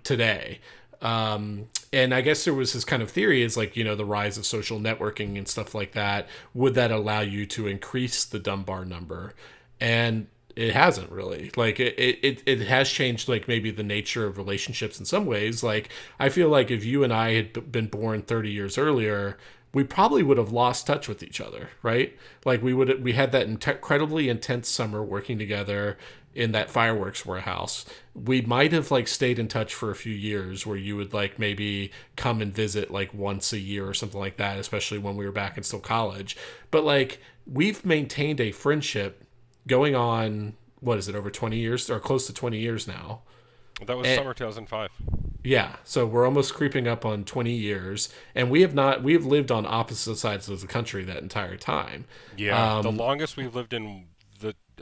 today. And I guess there was this kind of theory is like, the rise of social networking and stuff like that. Would that allow you to increase the Dunbar number? And it hasn't really. Like it has changed like maybe the nature of relationships in some ways. Like I feel like if you and I had been born 30 years earlier, we probably would have lost touch with each other, right? Like we had that incredibly intense summer working together in that fireworks warehouse. We might have like stayed in touch for a few years where you would like maybe come and visit like once a year or something like that, especially when we were back in still college. But like we've maintained a friendship going on, what is it, over 20 years or close to 20 years now. That was And, summer 2005. yeah, so we're almost creeping up on 20 years, and we have lived on opposite sides of the country that entire time. Yeah. The longest we've lived in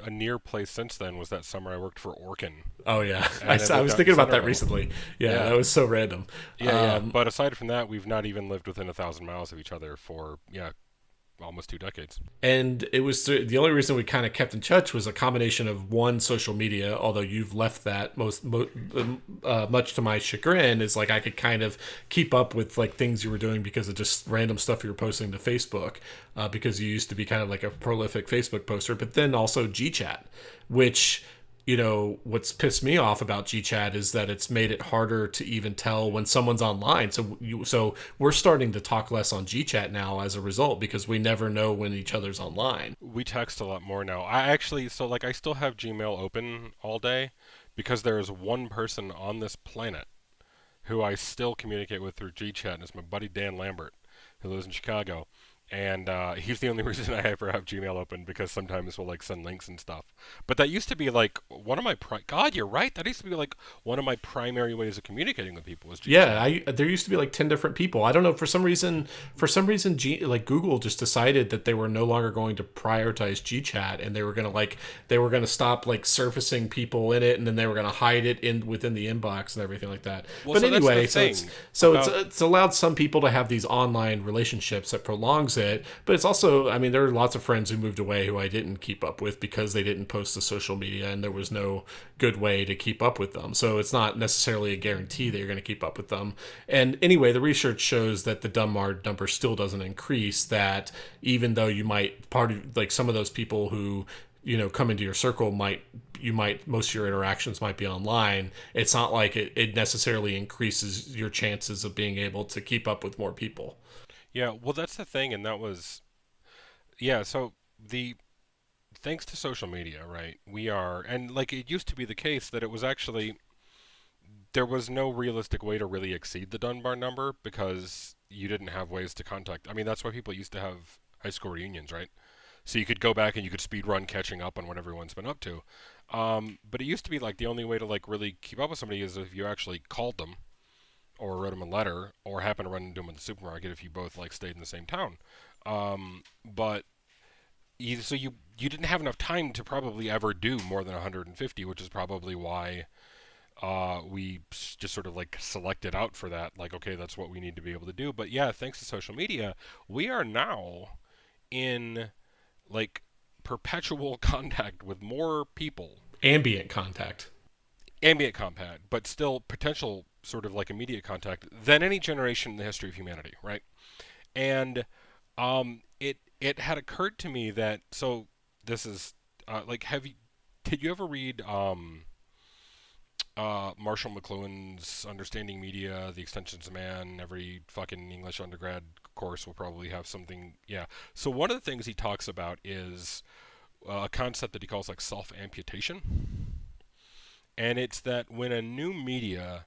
a near place since then was that summer I worked for Orkin. Oh yeah, And I I lived was out thinking in about that Centerville. recently. Yeah, Yeah. that was so random. Yeah. But aside from that, we've not even lived within 1,000 miles of each other for almost 2 decades. And it was the only reason we kind of kept in touch was a combination of one, social media, although you've left that much to my chagrin, is like I could kind of keep up with like things you were doing because of just random stuff you were posting to Facebook, because you used to be kind of like a prolific Facebook poster. But then also GChat, which, what's pissed me off about GChat is that it's made it harder to even tell when someone's online. So we're starting to talk less on GChat now as a result, because we never know when each other's online. We text a lot more now. I still have Gmail open all day because there is one person on this planet who I still communicate with through GChat, and it's my buddy Dan Lambert, who lives in Chicago. And he's the only reason I ever have Gmail open, because sometimes we'll like send links and stuff. But that used to be like one of my God, you're right. That used to be like one of my primary ways of communicating with people was GChat. Yeah, there used to be like 10 different people. I don't know, for some reason like Google just decided that they were no longer going to prioritize GChat, and they were going to stop like surfacing people in it, and then they were going to hide it within the inbox and everything like that. Well, But so that's anyway, the thing it's allowed some people to have these online relationships that prolongs it, but it's also, I mean, there are lots of friends who moved away who I didn't keep up with because they didn't post to social media and there was no good way to keep up with them. So it's not necessarily a guarantee that you're going to keep up with them. And anyway, the research shows that the Dunbar number still doesn't increase, that even though you might like some of those people who come into your circle most of your interactions might be online. It's not like it necessarily increases your chances of being able to keep up with more people. Yeah, well, that's the thing, and that was, yeah. So the thanks to social media, right? We are, and like it used to be the case that it was actually there was no realistic way to really exceed the Dunbar number because you didn't have ways to contact. I mean, that's why people used to have high school reunions, right? So you could go back and you could speed run catching up on what everyone's been up to. But it used to be like the only way to like really keep up with somebody is if you actually called them or wrote them a letter or happened to run into them in the supermarket if you both like stayed in the same town. But so you didn't have enough time to probably ever do more than 150, which is probably why we just sort of like selected out for that. Like, okay, that's what we need to be able to do. But yeah, thanks to social media, we are now in like perpetual contact with more people, Ambient contact. ambient contact, but still potential sort of like immediate contact than any generation in the history of humanity, right? And it had occurred to me that so this is like have you did you ever read Marshall McLuhan's Understanding Media, The Extensions of Man? Every fucking English undergrad course will probably have something. Yeah. So one of the things he talks about is a concept that he calls like self-amputation, and it's that when a new media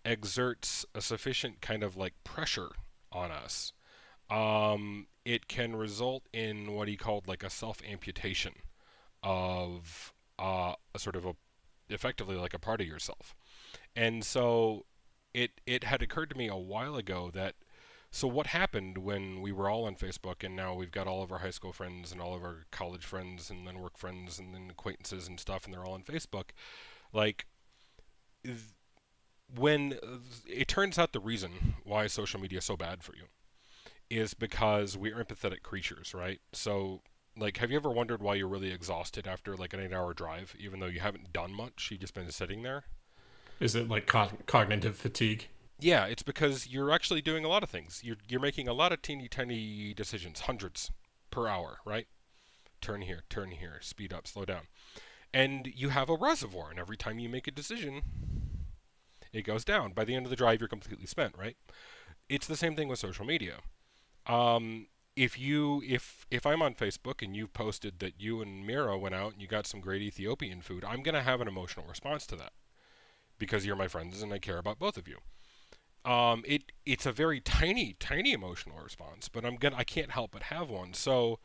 exerts a sufficient kind of like pressure on us, it can result in what he called like a self-amputation of a sort of a effectively like a part of yourself. And so it had occurred to me a while ago that so what happened when we were all on Facebook and now we've got all of our high school friends and all of our college friends and then work friends and then acquaintances and stuff and they're all on Facebook. Like when it turns out the reason why social media is so bad for you is because we're empathetic creatures, right? So like have you ever wondered why you're really exhausted after like an 8-hour drive even though you haven't done much, you've just been sitting there? Is it like cognitive fatigue? Yeah, it's because you're actually doing a lot of things. You're making a lot of teeny tiny decisions, hundreds per hour, right? Turn here, speed up, slow down. And you have a reservoir, and every time you make a decision, it goes down. By the end of the drive, you're completely spent, right? It's the same thing with social media. If I'm on Facebook and you've posted that you and Mira went out and you got some great Ethiopian food, I'm gonna have an emotional response to that because you're my friends and I care about both of you. It's a very tiny emotional response, but I can't help but have one. So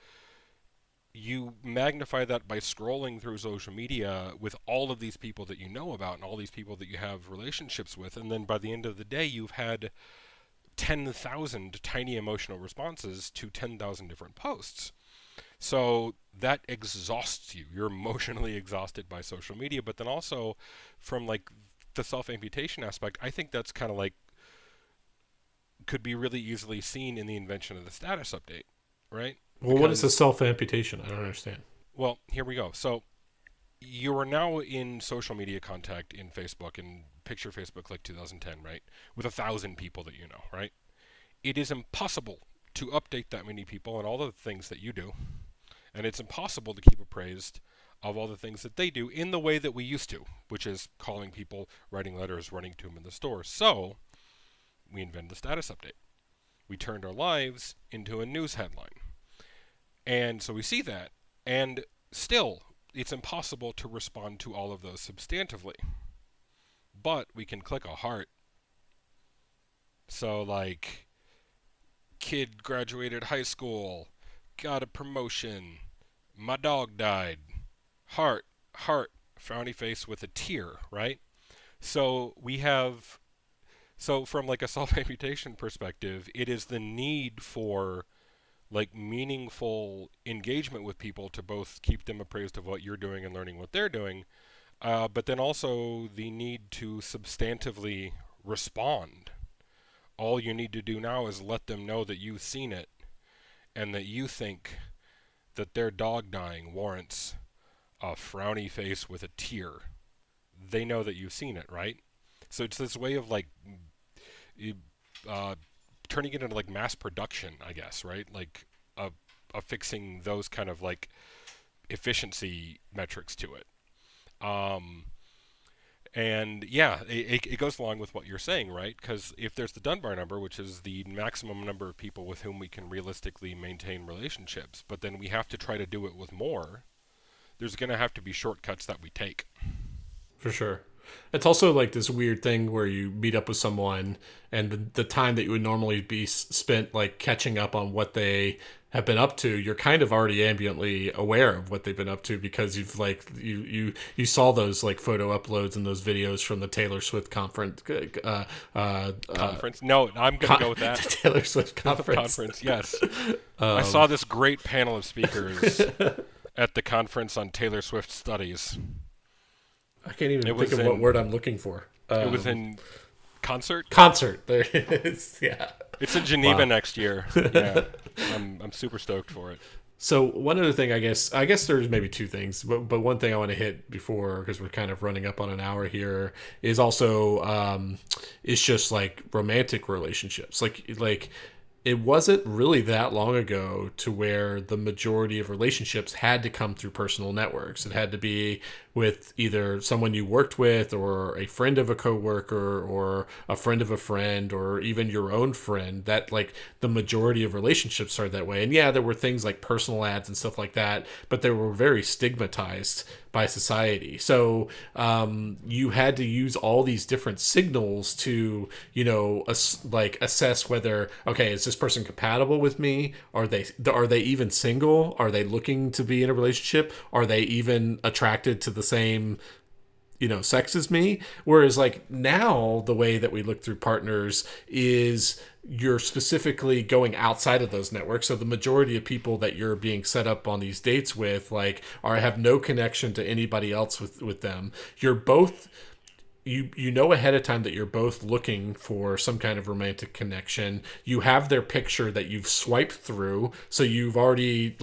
you magnify that by scrolling through social media with all of these people that you know about and all these people that you have relationships with, and then by the end of the day, you've had 10,000 tiny emotional responses to 10,000 different posts. So that exhausts you. You're emotionally exhausted by social media, but then also from like the self-amputation aspect, I think that's kind of like could be really easily seen in the invention of the status update, right? Well, what is a self-amputation? I don't understand. Well, here we go. So you are now in social media contact in Facebook and picture Facebook like 2010, right? With 1,000 people that you know, right? It is impossible to update that many people and all the things that you do, and it's impossible to keep appraised of all the things that they do in the way that we used to, which is calling people, writing letters, running to them in the store. So we invented the status update. We turned our lives into a news headline. And so we see that, and still, it's impossible to respond to all of those substantively. But we can click a heart. So, like, kid graduated high school, got a promotion, my dog died, heart, frowny face with a tear, right? So we have, so from like a self-amputation perspective, it is the need for like meaningful engagement with people to both keep them appraised of what you're doing and learning what they're doing, but then also the need to substantively respond. All you need to do now is let them know that you've seen it and that you think that their dog dying warrants a frowny face with a tear. They know that you've seen it, right? So it's this way of like uh, turning it into like mass production, I guess, right? Like affixing those kind of like efficiency metrics to it. And yeah, it goes along with what you're saying, right? Because if there's the Dunbar number, which is the maximum number of people with whom we can realistically maintain relationships, but then we have to try to do it with more, there's going to have to be shortcuts that we take. For sure. It's also like this weird thing where you meet up with someone and the time that you would normally be spent like catching up on what they have been up to, you're kind of already ambiently aware of what they've been up to because you've like you saw those like photo uploads and those videos from the Taylor Swift conference. Conference? No, I'm gonna go with that. The Taylor Swift conference. Conference, yes. I saw this great panel of speakers at the conference on Taylor Swift studies. I can't even think of what word I'm looking for. It was in concert. Concert. There it is. Yeah. It's in Geneva next year. Yeah, I'm super stoked for it. So one other thing, I guess there's maybe two things, but one thing I want to hit before, because we're kind of running up on an hour here, is also it's just like romantic relationships. Like it wasn't really that long ago to where the majority of relationships had to come through personal networks. It had to be with either someone you worked with or a friend of a coworker or a friend of a friend or even your own friend. That like the majority of relationships started that way. And yeah, there were things like personal ads and stuff like that, but they were very stigmatized by society. So you had to use all these different signals to, assess whether, okay, is this person compatible with me? Are they even single? Are they looking to be in a relationship? Are they even attracted to the same sex as me? Whereas like now the way that we look through partners is you're specifically going outside of those networks. So the majority of people that you're being set up on these dates with have no connection to anybody else with them. You're both you know ahead of time that you're both looking for some kind of romantic connection. You have their picture that you've swiped through, so you've already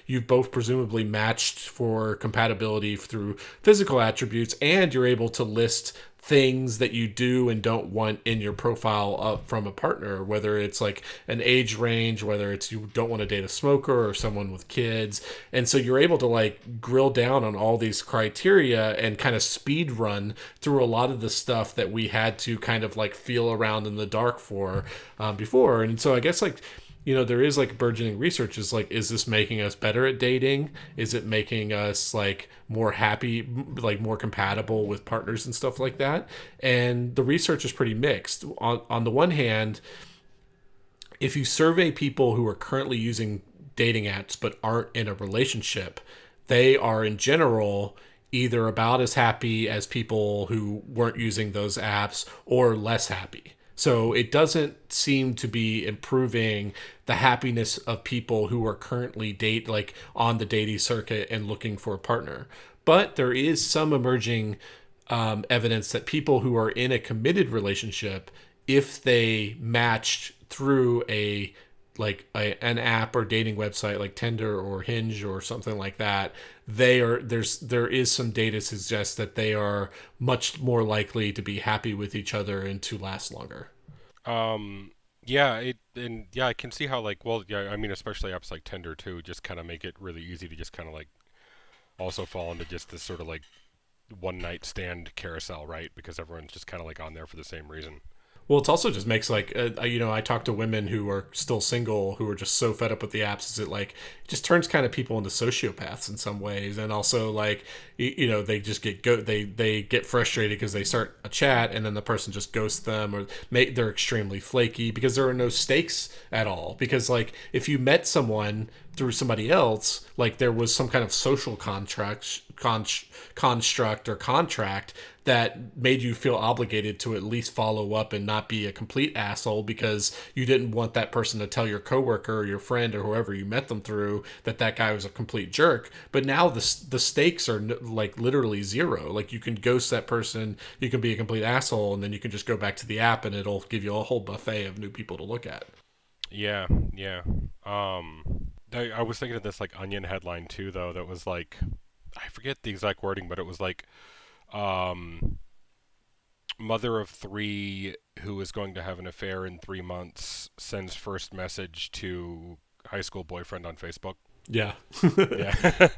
you've both presumably matched for compatibility through physical attributes, and you're able to list things that you do and don't want in your profile from a partner, whether it's like an age range, whether it's you don't want to date a smoker or someone with kids. And so you're able to like grill down on all these criteria and kind of speed run through a lot of the stuff that we had to kind of like feel around in the dark for before. And so I guess like there is like burgeoning research is like, is this making us better at dating? Is it making us like more happy, like more compatible with partners and stuff like that? And the research is pretty mixed. On the one hand, if you survey people who are currently using dating apps but aren't in a relationship, they are in general either about as happy as people who weren't using those apps or less happy. So it doesn't seem to be improving the happiness of people who are currently on the dating circuit and looking for a partner. But there is some emerging evidence that people who are in a committed relationship, if they matched through an app or dating website like Tinder or Hinge or something like that, there is some data suggests that they are much more likely to be happy with each other and to last longer. I can see how I mean, especially apps like Tinder too, just kind of make it really easy to just kind of like also fall into just this sort of like one night stand carousel, right? Because everyone's just kind of like on there for the same reason. Well, it also just makes I talk to women who are still single who are just so fed up with the apps. It just turns kind of people into sociopaths in some ways, and also they just they get frustrated because they start a chat and then the person just ghosts them, or they're extremely flaky because there are no stakes at all. Because if you met someone through somebody else, there was some kind of social construct or contract that made you feel obligated to at least follow up and not be a complete asshole because you didn't want that person to tell your coworker or your friend or whoever you met them through that guy was a complete jerk. But now the stakes are literally zero. You can ghost that person, you can be a complete asshole, and then you can just go back to the app and it'll give you a whole buffet of new people to look at. Yeah. I was thinking of this Onion headline too, though, that was I forget the exact wording, but it was mother of 3 who is going to have an affair in 3 months sends first message to high school boyfriend on Facebook. Yeah. Yeah.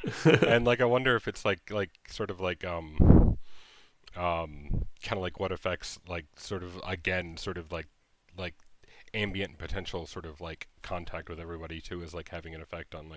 And I wonder if it's sort of kind of what affects sort of ambient potential sort of contact with everybody too is having an effect on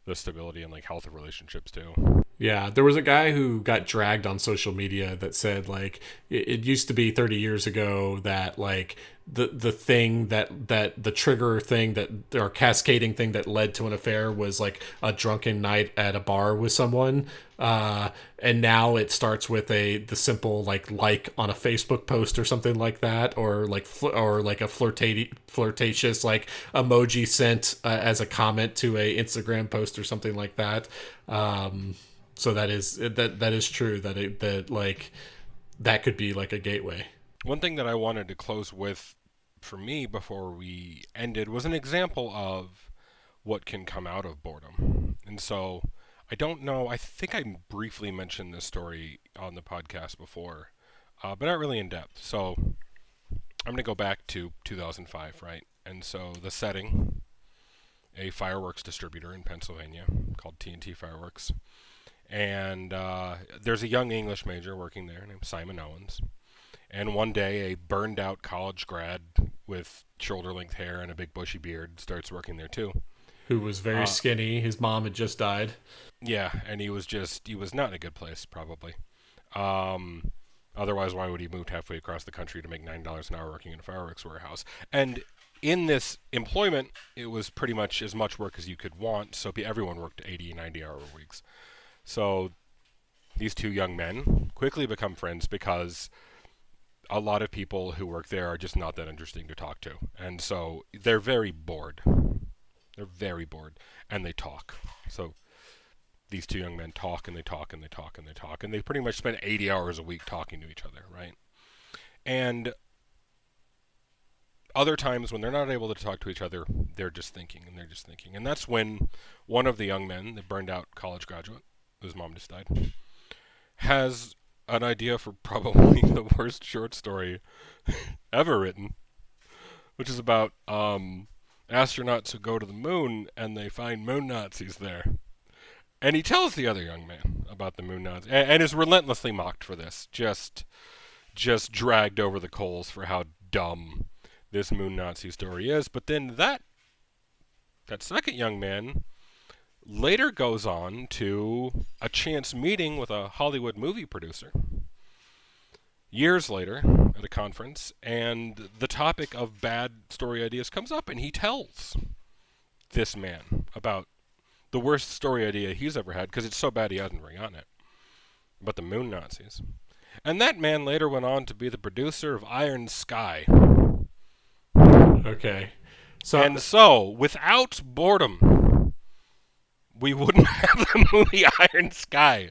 the stability and health of relationships too. Yeah, there was a guy who got dragged on social media that said like it used to be 30 years ago that like the thing that the trigger thing that or cascading thing that led to an affair was like a drunken night at a bar with someone, and now it starts with the simple like on a Facebook post or something like that, or like or like a flirtatious like emoji sent as a comment to a Instagram post or something like that. So that is true that that like that could be like a gateway. One thing that I wanted to close with for me before we ended was an example of what can come out of boredom. And so I don't know, I think I briefly mentioned this story on the podcast before, but not really in depth. So I'm going to go back to 2005, right? And so the setting, a fireworks distributor in Pennsylvania called TNT Fireworks. And there's a young English major working there named Simon Owens. And one day, a burned out college grad with shoulder length hair and a big bushy beard starts working there too. Who was very skinny. His mom had just died. Yeah, and he was not in a good place, probably. Otherwise, why would he move halfway across the country to make $9 an hour working in a fireworks warehouse? And in this employment, it was pretty much as much work as you could want, so everyone worked 80, 90-hour weeks. So these two young men quickly become friends because a lot of people who work there are just not that interesting to talk to. And so they're very bored. They're very bored. And they talk. So these two young men talk and they talk and they talk and they talk. And they pretty much spend 80 hours a week talking to each other, right? And other times when they're not able to talk to each other, they're just thinking and they're just thinking. And that's when one of the young men, the burned out college graduate, whose mom just died, has an idea for probably the worst short story ever written, which is about astronauts who go to the moon and they find moon Nazis there. And he tells the other young man about the moon Nazis and is relentlessly mocked for this, just dragged over the coals for how dumb this moon Nazi story is. But then that second young man later goes on to a chance meeting with a Hollywood movie producer years later at a conference, and the topic of bad story ideas comes up, and he tells this man about the worst story idea he's ever had, because it's so bad he hasn't forgotten it, about the moon Nazis. And that man later went on to be the producer of Iron Sky. Okay. So, without boredom, we wouldn't have the movie Iron Sky.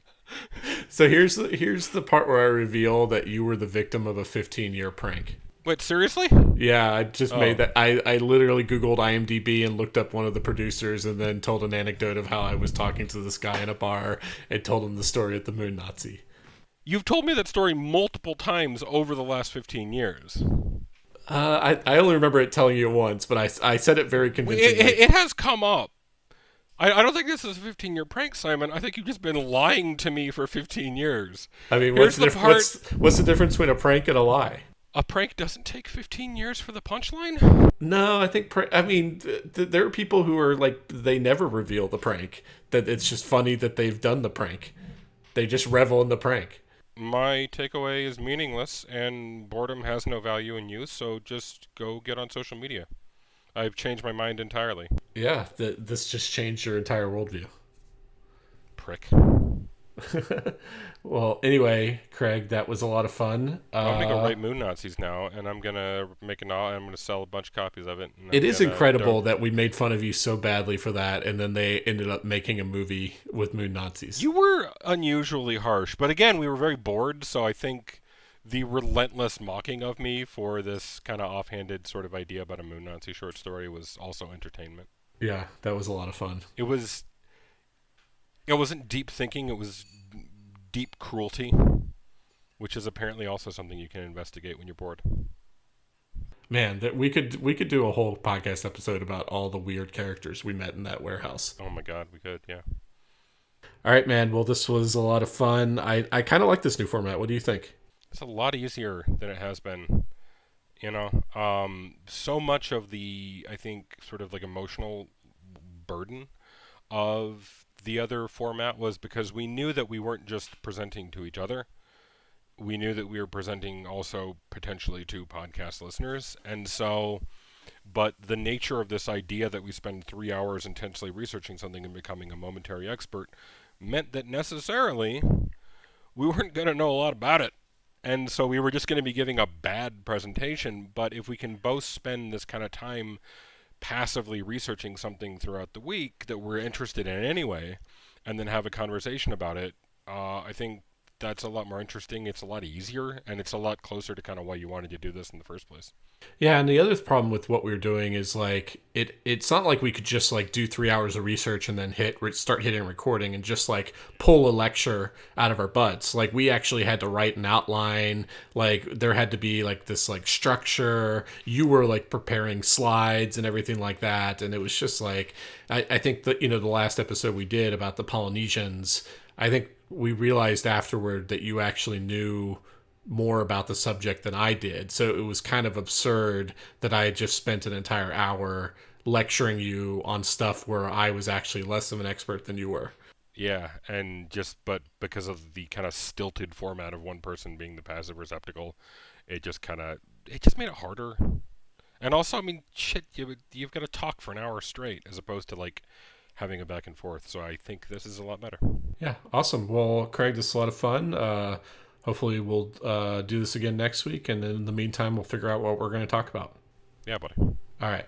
So here's the part where I reveal that you were the victim of a 15-year prank. Wait, seriously? Yeah, I just made that. I literally Googled IMDb and looked up one of the producers and then told an anecdote of how I was talking to this guy in a bar and told him the story of the moon Nazi. You've told me that story multiple times over the last 15 years. I only remember it telling you once, but I said it very convincingly. It has come up. I don't think this is a 15-year prank, Simon. I think you've just been lying to me for 15 years. I mean, what's the difference between a prank and a lie? A prank doesn't take 15 years for the punchline? No, I think there are people who are like, they never reveal the prank. That it's just funny that they've done the prank. They just revel in the prank. My takeaway is meaningless, and boredom has no value in use, so just go get on social media. I've changed my mind entirely. Yeah, this just changed your entire worldview. Prick. Well, anyway, Craig, that was a lot of fun. I'm gonna go write Moon Nazis now, and I'm gonna I'm gonna sell a bunch of copies of it. It is incredible that we made fun of you so badly for that, and then they ended up making a movie with Moon Nazis. You were unusually harsh, but again, we were very bored, so I think the relentless mocking of me for this kind of offhanded sort of idea about a Moon Nazi short story was also entertainment. Yeah, that was a lot of fun. It wasn't deep thinking, it was deep cruelty, which is apparently also something you can investigate when you're bored. Man, that we could do a whole podcast episode about all the weird characters we met in that warehouse. Oh my god, we could, yeah. All right, man. Well, this was a lot of fun. I kind of like this new format. What do you think? It's a lot easier than it has been. You know, so much of the, I think, sort of like emotional burden of the other format was because we knew that we weren't just presenting to each other. We knew that we were presenting also potentially to podcast listeners. And so, but the nature of this idea that we spend 3 hours intensely researching something and becoming a momentary expert meant that necessarily we weren't going to know a lot about it. And so we were just going to be giving a bad presentation. But if we can both spend this kind of time passively researching something throughout the week that we're interested in anyway, and then have a conversation about it, I think that's a lot more interesting. It's a lot easier, and it's a lot closer to kind of why you wanted to do this in the first place. Yeah, and the other problem with what we were doing is like it's not like we could just like do 3 hours of research and then start hitting recording and just like pull a lecture out of our butts. Like we actually had to write an outline, like there had to be like this like structure. You were like preparing slides and everything like that, and it was just like I think that, you know, the last episode we did about the Polynesians, I think we realized afterward that you actually knew more about the subject than I did. So it was kind of absurd that I had just spent an entire hour lecturing you on stuff where I was actually less of an expert than you were. Yeah, and but because of the kind of stilted format of one person being the passive receptacle, it just made it harder. And also, I mean, shit, you've got to talk for an hour straight as opposed to like having a back and forth. So I think this is a lot better. Yeah, awesome. Well, Craig, this is a lot of fun. Hopefully we'll do this again next week, and in the meantime, we'll figure out what we're going to talk about. Yeah, buddy. All right.